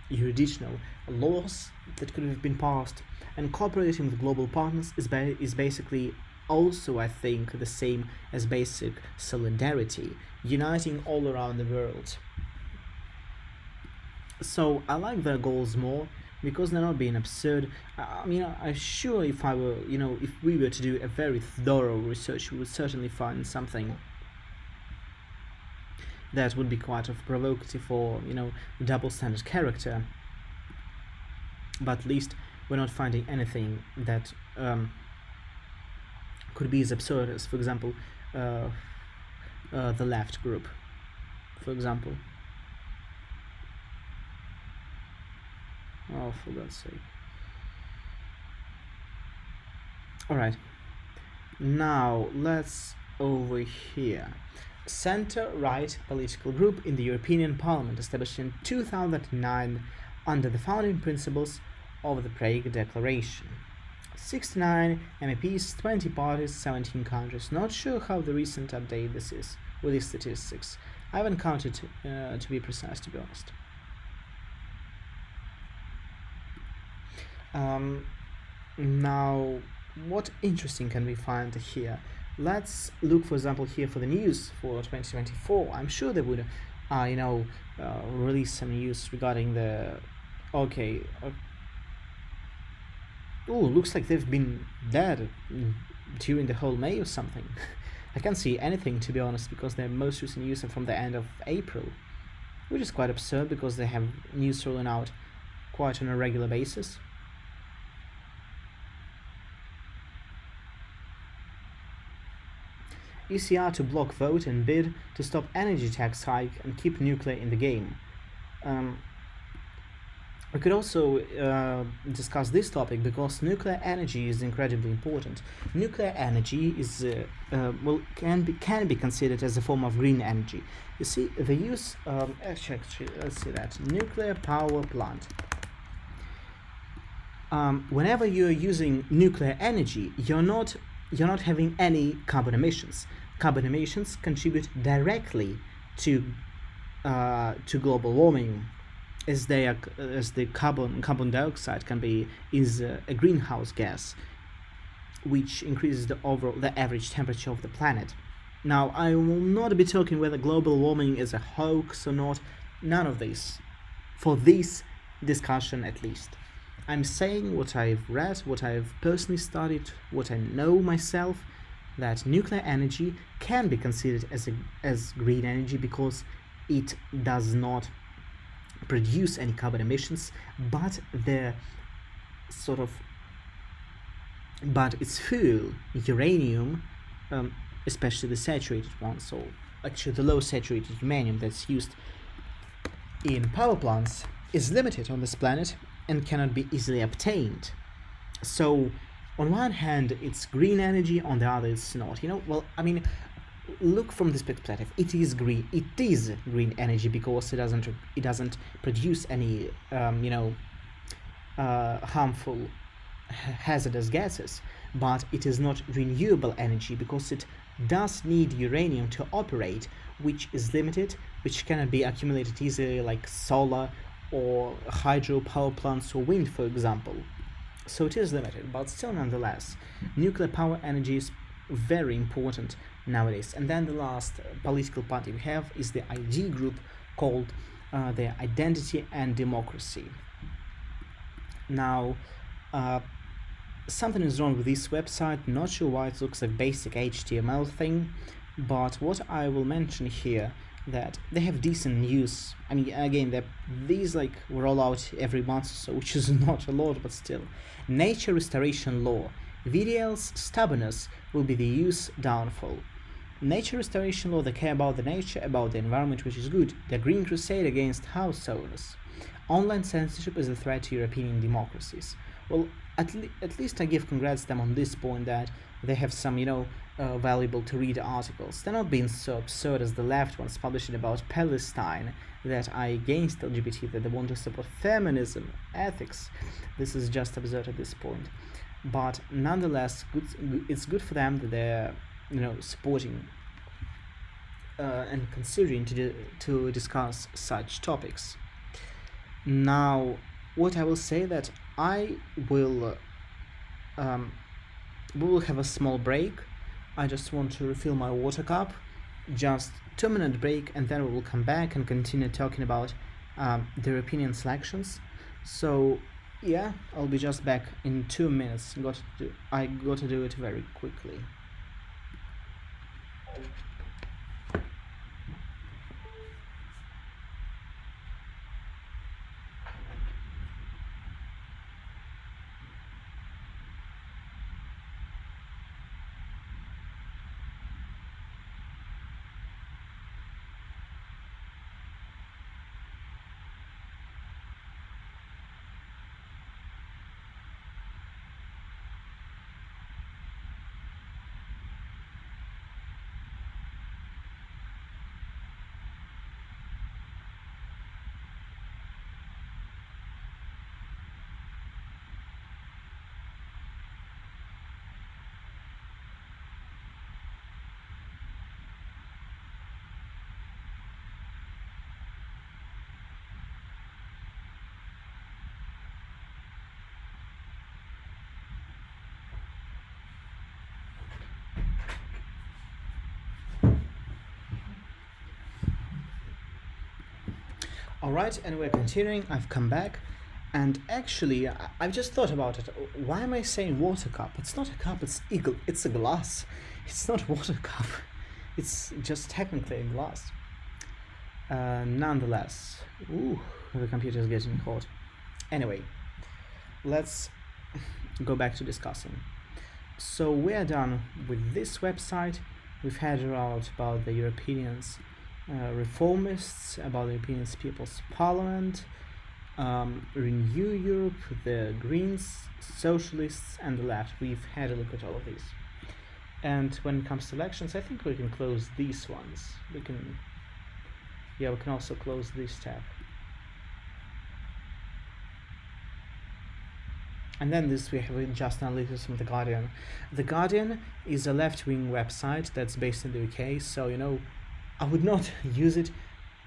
jurisdictional laws that could have been passed. And cooperating with global partners is basically also, I think, the same as basic solidarity, uniting all around the world. So I like their goals more because they're not being absurd. I'm sure if I were, if we were to do a very thorough research, we would certainly find something that would be quite provocative or, double standard character. But at least we're not finding anything that could be as absurd as, for example, the left group, for example. Oh, for God's sake. Alright, now let's over here. Center-right political group in the European Parliament, established in 2009 under the founding principles of the Prague Declaration. 69 MEPs, 20 parties, 17 countries. Not sure how the recent update this is with these statistics. I haven't counted to be precise, to be honest. Now, what interesting can we find here? Let's look, for example, here for the news for 2024. I'm sure they would, release some news regarding the. Okay. Oh, looks like they've been dead during the whole May or something. I can't see anything, to be honest, because their most recent news are from the end of April, which is quite absurd because they have news rolling out quite on a regular basis. ECR to block vote and bid to stop energy tax hike and keep nuclear in the game. We could also discuss this topic because nuclear energy is incredibly important. Nuclear energy is can be considered as a form of green energy. You see, the use actually let's see that nuclear power plant. Whenever you're using nuclear energy, you're not having any carbon emissions. Carbon emissions contribute directly to global warming, as the carbon dioxide is a greenhouse gas, which increases the average temperature of the planet. Now, I will not be talking whether global warming is a hoax or not. None of this, for this discussion at least. I'm saying what I've read, what I've personally studied, what I know myself, that nuclear energy can be considered as green energy because it does not produce any carbon emissions, but its fuel, uranium, especially the saturated one, so actually the low saturated uranium that's used in power plants, is limited on this planet and cannot be easily obtained. So on one hand it's green energy, on the other it's not. Look from this perspective, it is green energy because it doesn't produce any harmful hazardous gases, but it is not renewable energy because it does need uranium to operate, which is limited, which cannot be accumulated easily like solar or hydro power plants or wind, for example. So it is limited, but still nonetheless, nuclear power energy is very important nowadays. And then the last political party we have is the ID group, called the Identity and Democracy. Now, something is wrong with this website, not sure why it looks like basic HTML thing, but what I will mention here, that they have decent news. Again, these roll out every month or so, which is not a lot, but still. Nature restoration law. VDL's stubbornness will be the EU's downfall. Nature restoration law, they care about the nature, about the environment, which is good. The Green Crusade against house owners. Online censorship is a threat to European democracies. Well, at least I give congrats to them on this point, that they have some, valuable to read articles. They're not being so absurd as the left ones publishing about Palestine, that are against LGBT, that they want to support feminism, ethics. This is just absurd at this point. But nonetheless, it's good for them that they're, supporting and considering to discuss such topics. Now, what I will say that we will have a small break. I just want to refill my water cup, just 2-minute break, and then we will come back and continue talking about the European selections. So yeah, I'll be just back in 2 minutes. I got to do it very quickly. Alright, and we're continuing. I've come back, and actually, I've just thought about it. Why am I saying water cup? It's not a cup, it's a glass. It's not a water cup, it's just technically a glass. Nonetheless, ooh, the computer is getting hot. Anyway, let's go back to discussing. So we're done with this website. We've had out about the Europeans, reformists, about the European People's Parliament, Renew Europe, the Greens, Socialists, and the Left. We've had a look at all of these. And when it comes to elections, I think we can close these ones. We can also close this tab. And then we have just analysis from The Guardian. The Guardian is a left-wing website that's based in the UK, so I would not use it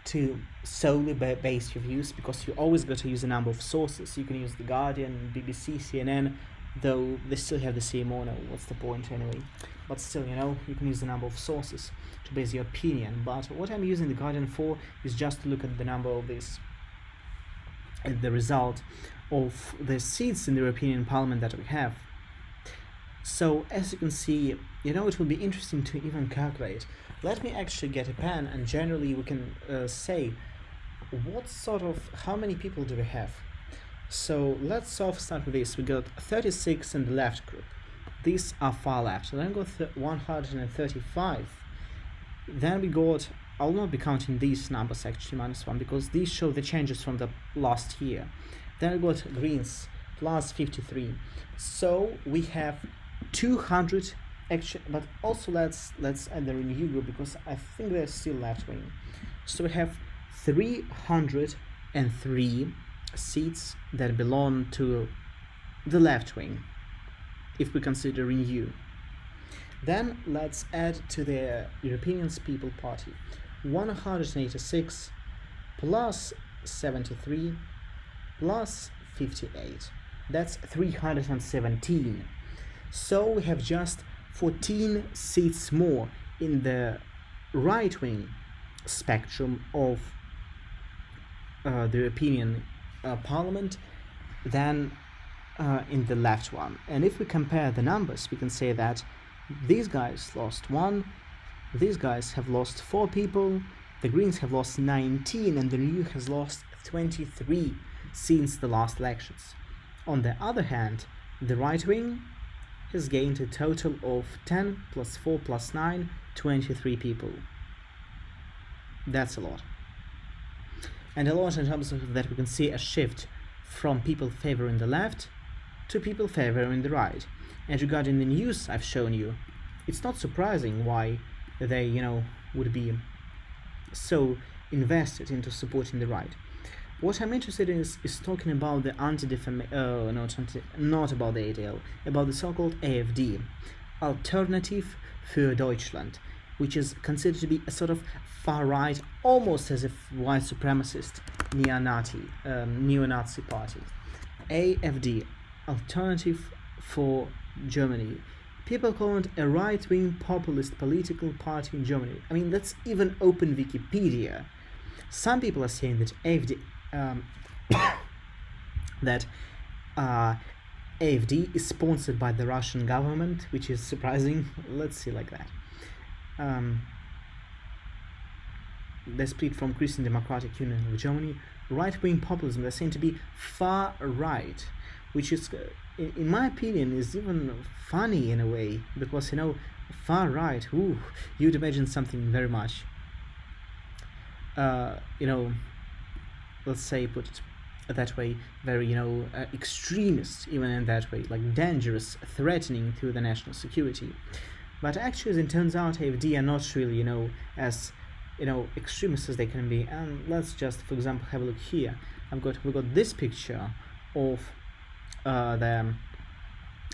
to solely base your views, because you always got to use a number of sources. You can use The Guardian, BBC, CNN, though they still have the same owner. What's the point anyway? But still, you can use a number of sources to base your opinion. But what I'm using The Guardian for is just to look at the number of these, at the result of the seats in the European Parliament that we have. So as you can see, it will be interesting to even calculate. Let me actually get a pen, and generally we can say how many people do we have. So let's start with this. We got 36 in the left group. These are far left. Then we got 135. Then we got, I'll not be counting these numbers actually, -1, because these show the changes from the last year. Then we got Greens, plus 53. So we have 200 actually, but also let's add the Renew group, because I think they're still left wing. So we have 303 seats that belong to the left wing, if we consider Renew. Then let's add to the European People's Party 186 plus 73 plus 58. That's 317. So we have just 14 seats more in the right-wing spectrum of the European Parliament than in the left one. And if we compare the numbers, we can say that these guys lost 1, these guys have lost 4 people, the Greens have lost 19, and the Renew has lost 23 since the last elections. On the other hand, the right wing has gained a total of 10 plus 4 plus 9, 23 people. That's a lot. And a lot in terms of that we can see a shift from people favoring the left to people favoring the right. And regarding the news I've shown you, it's not surprising why they, would be so invested into supporting the right. What I'm interested in is talking about the not about the ADL, about the so-called AfD, Alternative für Deutschland, which is considered to be a sort of far-right, almost as if white supremacist neo-Nazi party. AfD, Alternative for Germany. People call it a right-wing populist political party in Germany. I mean, let's even open Wikipedia. Some people are saying that AfD AfD is sponsored by the Russian government, which is surprising. Let's see like that. They split from Christian Democratic Union of Germany. Right-wing populism, they're saying to be far right, which is, in my opinion, is even funny in a way, because far right, you'd imagine something very much let's say, put it that way, very extremist, even in that way, like dangerous, threatening to the national security. But actually, as it turns out, AfD are not really as extremist as they can be. And let's just, for example, have a look here. we've got this picture of the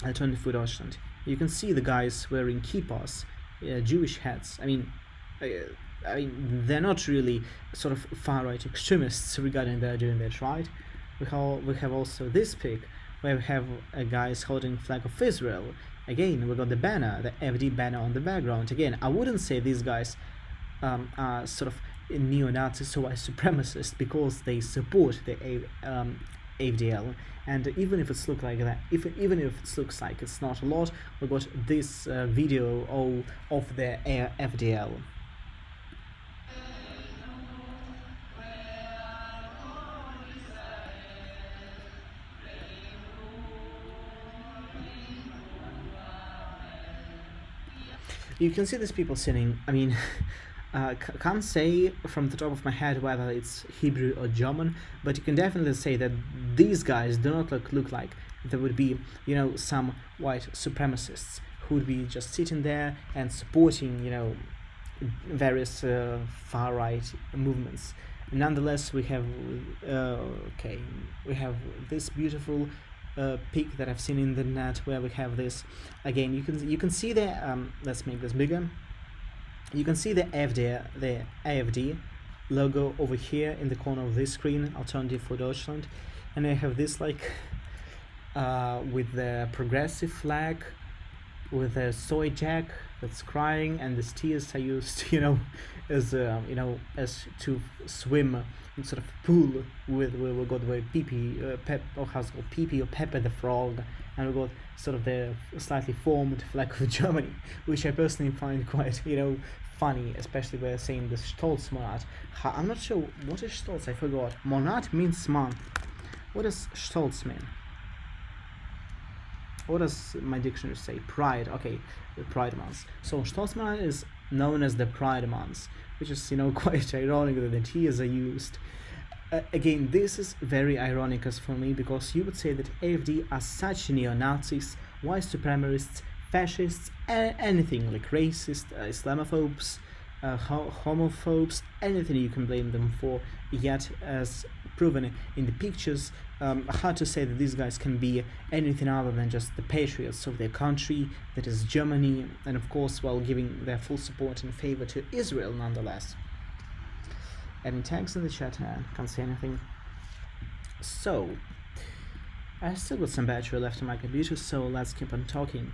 Alternative für Deutschland. You can see the guys wearing kippas, Jewish hats. I mean, they're not really sort of far-right extremists regarding they're doing that right. We have also this pic where we have guys holding flag of Israel. Again, we got the banner, the AfD banner on the background. Again, I wouldn't say these guys are sort of neo-Nazis or white supremacists because they support the AFDL. And even if it's look like that, even if it looks like it's not a lot, we got this video of the AFDL. You can see these people singing. I mean, can't say from the top of my head whether it's Hebrew or German, but you can definitely say that these guys do not look like there would be, some white supremacists who would be just sitting there and supporting, various far-right movements. Nonetheless, we have this beautiful pic that I've seen in the net where we have this again. You can see the let's make this bigger. You can see the AfD logo over here in the corner of this screen, Alternative for Deutschland, and I have this like with the progressive flag, with a soy jack that's crying, and the tears are used, as to swim in sort of pool with we got the Pee or Pepper the Frog, and we got sort of the slightly formed flag of Germany, which I personally find quite funny, especially by saying the Stolz Monat. I'm not sure what is Stolz. I forgot. Monat means month. What does Stolz mean? What does my dictionary say? Pride. Okay, the Pride month. So Stolz Monat is known as the Pride month, which is quite ironic that the tears are used. Again, this is very ironic as for me, because you would say that AfD are such neo-Nazis, white supremacists, fascists, anything like racist, Islamophobes, homophobes, anything you can blame them for. Yet, as proven in the pictures, hard to say that these guys can be anything other than just the patriots of their country, that is Germany, and of course while giving their full support and favor to Israel nonetheless. Any tags in the chat? Can't say anything. So, I still got some battery left on my computer, so let's keep on talking.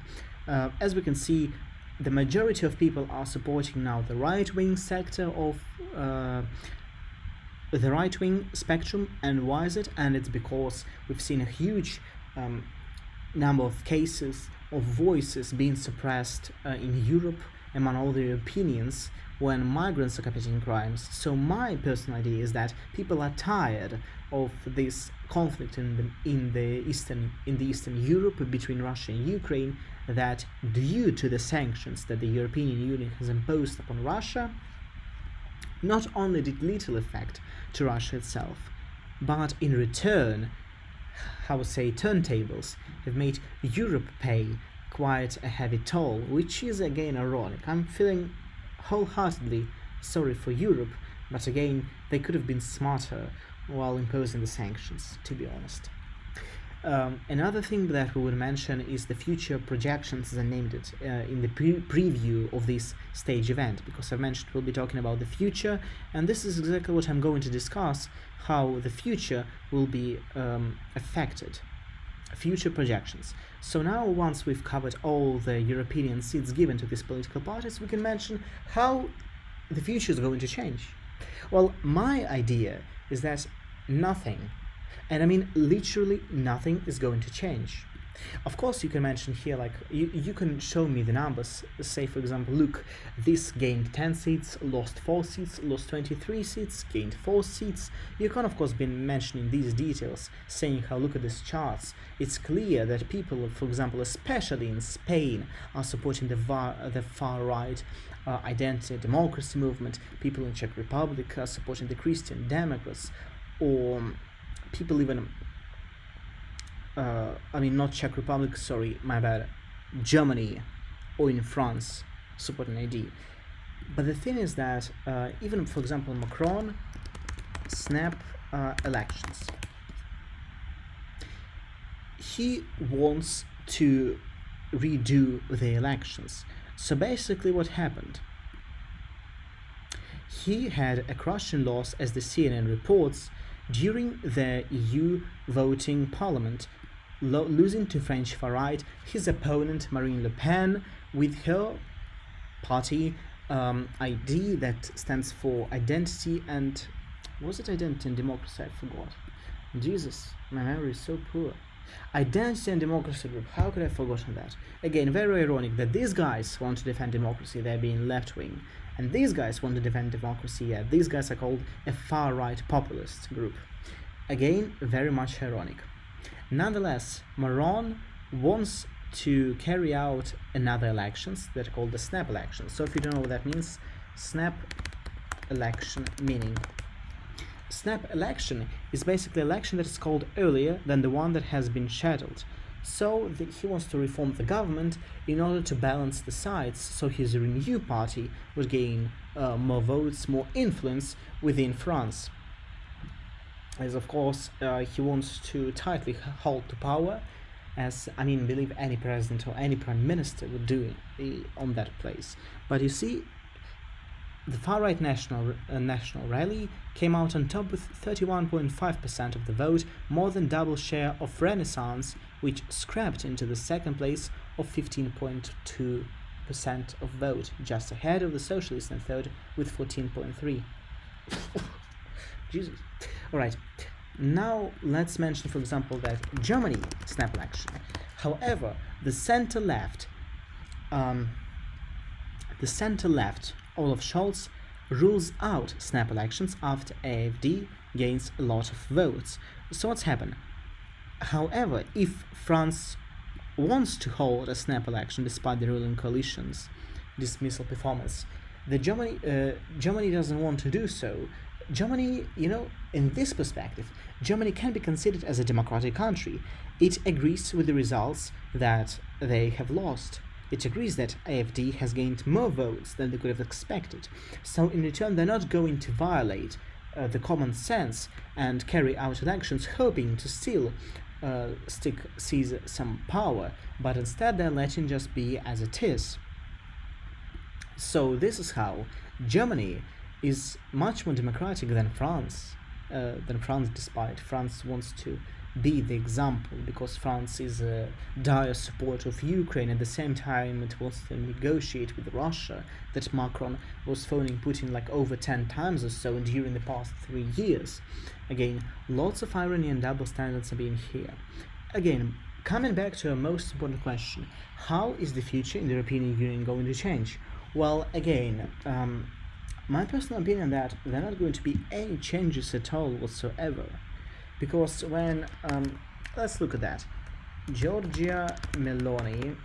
As we can see, the majority of people are supporting now the right-wing sector of the right-wing spectrum. And why is it? And it's because we've seen a huge number of cases of voices being suppressed in Europe among all the Europeans when migrants are committing crimes. So my personal idea is that people are tired of this conflict in the Eastern Europe between Russia and Ukraine, that due to the sanctions that the European Union has imposed upon Russia, not only did little effect to Russia itself, but in return, turntables have made Europe pay quite a heavy toll, which is again ironic. I'm feeling wholeheartedly sorry for Europe, but again, they could have been smarter while imposing the sanctions, to be honest. Another thing that we would mention is the future projections, as I named it in the preview of this stage event, because I've mentioned we'll be talking about the future, and this is exactly what I'm going to discuss, how the future will be affected. Future projections. So now, once we've covered all the European seats given to these political parties, we can mention how the future is going to change. Well, my idea is that nothing, and I mean literally nothing, is going to change. Of course, you can mention here, like, you can show me the numbers. Say, for example, look, this gained 10 seats, lost 4 seats, lost 23 seats, gained 4 seats. You can, of course, be mentioning these details, saying how, look at these charts. It's clear that people, for example, especially in Spain, are supporting the far-right identity democracy movement. People in Czech Republic are supporting the Christian Democrats, or people even... not Czech Republic, sorry, my bad, Germany or in France supporting ID. But the thing is that even, for example, Macron snap elections. He wants to redo the elections. So basically what happened? He had a crushing loss, as the CNN reports, during the EU voting parliament, losing to French far-right, his opponent Marine Le Pen, with her party ID that stands for identity and was it identity and democracy? I forgot. Jesus, my memory is so poor. Identity and democracy group. How could I have forgotten that? Again, very ironic that these guys want to defend democracy. They're being left wing, and these guys want to defend democracy. Yeah, these guys are called a far right populist group. Again, very much ironic. Nonetheless, Macron wants to carry out another elections that are called the snap elections. So if you don't know what that means, snap election meaning snap election is basically an election that is called earlier than the one that has been scheduled. So he wants to reform the government in order to balance the sides, so his Renew party would gain more votes, more influence within France. As of course he wants to tightly hold to power, as I mean, believe any president or any prime minister would do on that place. But you see, the far-right national rally came out on top with 31.5% of the vote, more than double share of Renaissance, which scrapped into the second place of 15.2% of vote, just ahead of the Socialists in third with 14.3%. Jesus. Alright, now let's mention, for example, that Germany snap election. However, the center-left, Olaf Scholz rules out snap elections after AfD gains a lot of votes. So what's happened? However, if France wants to hold a snap election despite the ruling coalition's dismissal performance, Germany doesn't want to do so. Germany, in this perspective, Germany can be considered as a democratic country. It agrees with the results that they have lost. It agrees that AfD has gained more votes than they could have expected. So in return, they're not going to violate the common sense and carry out elections hoping to still seize some power, but instead they're letting just be as it is. So this is how Germany is much more democratic than France, despite France wants to be the example, because France is a dire supporter of Ukraine. At the same time, it wants to negotiate with Russia, that Macron was phoning Putin like over 10 times or so during the past 3 years. Again, lots of irony and double standards are being here. Again, coming back to a most important question, how is the future in the European Union going to change? Well, again, my personal opinion that there are not going to be any changes at all whatsoever. Because when, let's look at that. Giorgia Meloni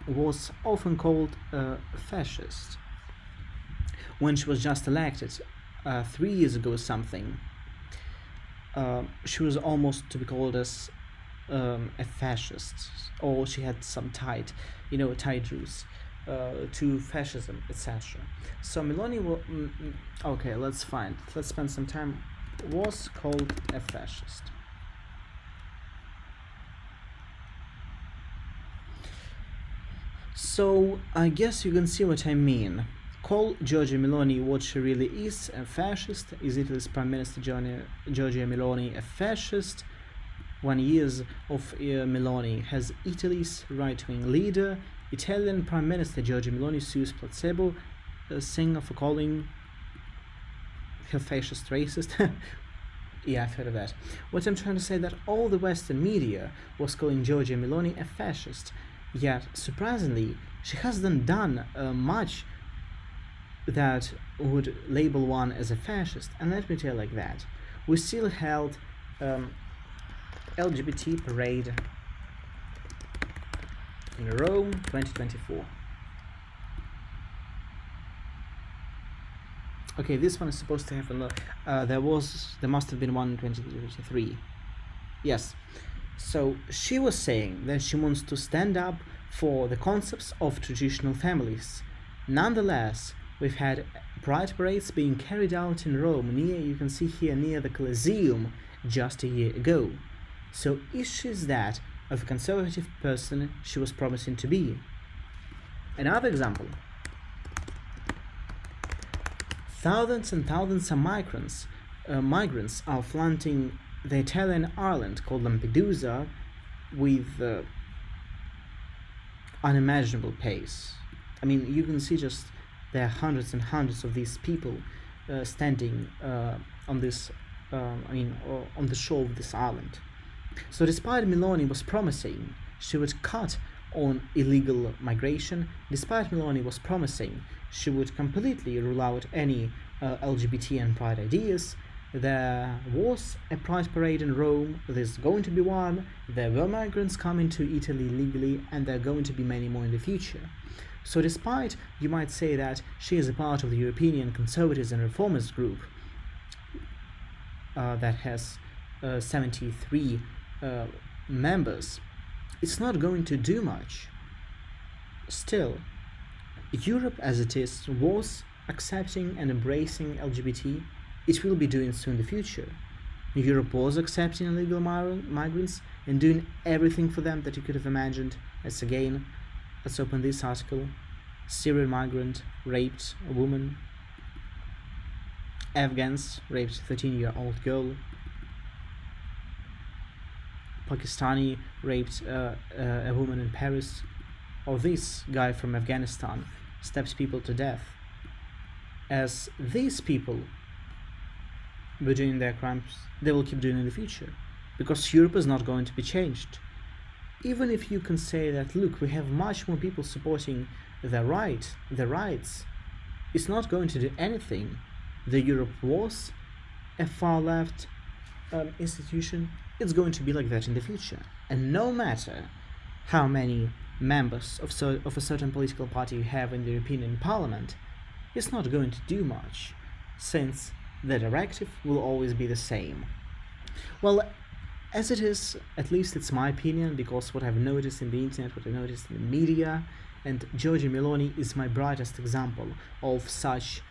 was often called a fascist when she was just elected 3 years ago or something. She was almost to be called as a fascist, or she had some tied roots to fascism, etc. So Meloni okay, let's spend some time, was called a fascist. So I guess you can see what I mean. Call Giorgia Meloni what she really is, a fascist. Is Italy's Prime Minister Giorgia Meloni a fascist? 1 year of Meloni has Italy's right-wing leader, Italian Prime Minister Giorgia Meloni, sues Placebo singer for calling her fascist racist. Yeah, I've heard of that. What I'm trying to say that all the Western media was calling Giorgia Meloni a fascist, yet surprisingly she hasn't done much that would label one as a fascist. And let me tell you like that, we still held LGBT parade in Rome 2024. Okay, this one is supposed to happen. There must have been one in 2023. Yes. So she was saying that she wants to stand up for the concepts of traditional families. Nonetheless, we've had pride parades being carried out in Rome, you can see here near the Colosseum, just a year ago. So is she that of a conservative person she was promising to be? Another example. Thousands and thousands of migrants are flaunting the Italian island called Lampedusa with unimaginable pace. I mean, you can see just there are hundreds and hundreds of these people standing on this, on the shore of this island. So despite Meloni was promising she would cut on illegal migration, despite Meloni was promising she would completely rule out any LGBT and pride ideas, there was a pride parade in Rome, there's going to be one, there were migrants coming to Italy legally, and there are going to be many more in the future. So despite you might say that she is a part of the European Conservatives and Reformers group that has 73 members, it's not going to do much. Still, Europe as it is was accepting and embracing LGBT. It will be doing so in the future. Europe was accepting illegal migrants and doing everything for them that you could have imagined. As again, let's open this article. Syrian migrant raped a woman. Afghans raped a 13-year-old girl. Pakistani raped a woman in Paris. Or this guy from Afghanistan stabs people to death. As these people were doing their crimes, they will keep doing in the future, because Europe is not going to be changed. Even if you can say that, look, we have much more people supporting the rights, it's not going to do anything. The Europe was a far-left institution. It's going to be like that in the future. And no matter how many members of a certain political party you have in the European Parliament, it's not going to do much, since the directive will always be the same. Well, as it is, at least it's my opinion, because what I've noticed in the internet, what I noticed in the media, and Giorgia Meloni is my brightest example of such,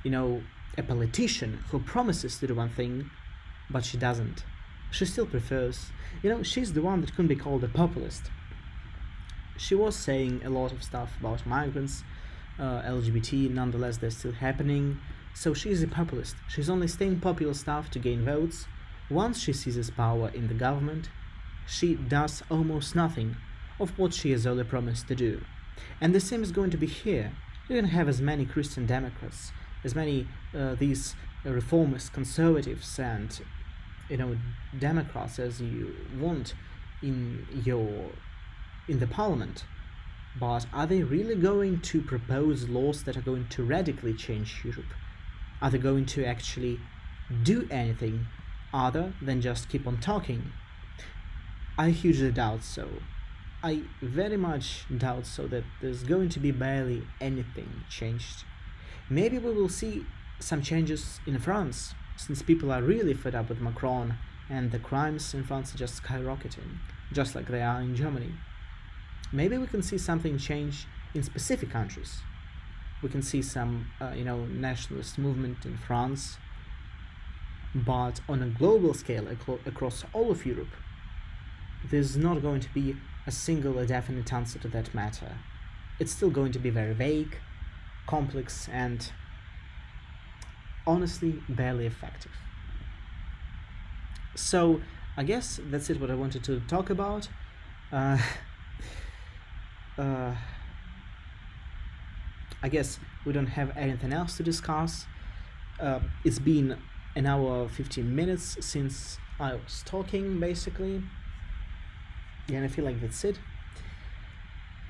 a politician who promises to do one thing, but she doesn't. She still prefers, she's the one that couldn't be called a populist. She was saying a lot of stuff about migrants, LGBT, nonetheless they're still happening. So she's a populist. She's only saying popular stuff to gain votes. Once she seizes power in the government, she does almost nothing of what she has earlier promised to do. And the same is going to be here. You're going to have as many Christian Democrats, as many these reformist conservatives and Democrats as you want in the parliament. But are they really going to propose laws that are going to radically change Europe? Are they going to actually do anything other than just keep on talking? I hugely doubt so. I very much doubt so that there's going to be barely anything changed. Maybe we will see some changes in France, since people are really fed up with Macron and the crimes in France are just skyrocketing, just like they are in Germany. Maybe we can see something change in specific countries. We can see some, nationalist movement in France, but on a global scale across all of Europe, there's not going to be a single definite answer to that matter. It's still going to be very vague, complex, and honestly barely effective. So I guess that's it what I wanted to talk about. I guess we don't have anything else to discuss. It's been an hour 15 minutes since I was talking, basically, and I feel like that's it.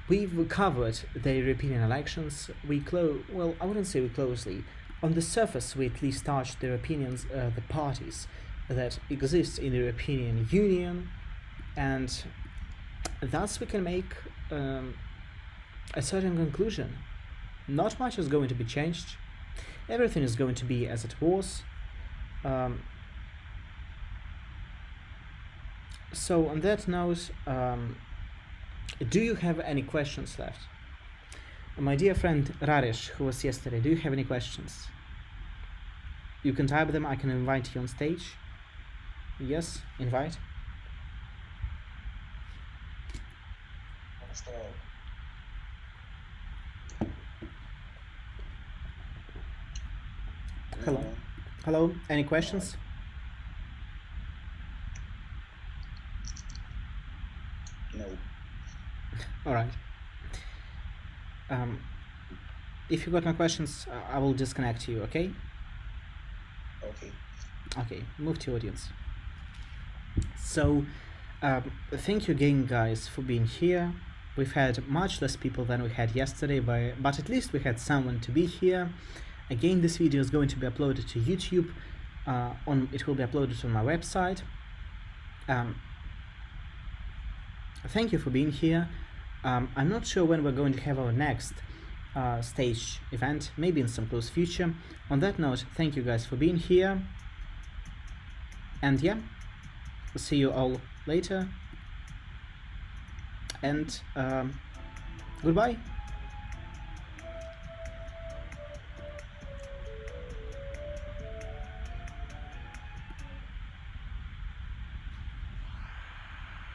We've covered the European elections. Well, I wouldn't say we closely. On the surface, we at least touched the the parties that exist in the European Union, and thus we can make a certain conclusion. Not much is going to be changed. Everything is going to be as it was. So on that note, do you have any questions left? My dear friend Raresh, who was yesterday, do you have any questions? You can type them, I can invite you on stage. Yes, invite. Hello. Hello, any questions? No. All right. if you got no questions, I will disconnect you, okay? Okay. Okay, move to audience. So, thank you again, guys, for being here. We've had much less people than we had yesterday, but at least we had someone to be here. Again, this video is going to be uploaded to YouTube. It will be uploaded on my website. Thank you for being here. I'm not sure when we're going to have our next stage event, maybe in some close future. On that note, thank you guys for being here. And yeah, we'll see you all later. And goodbye.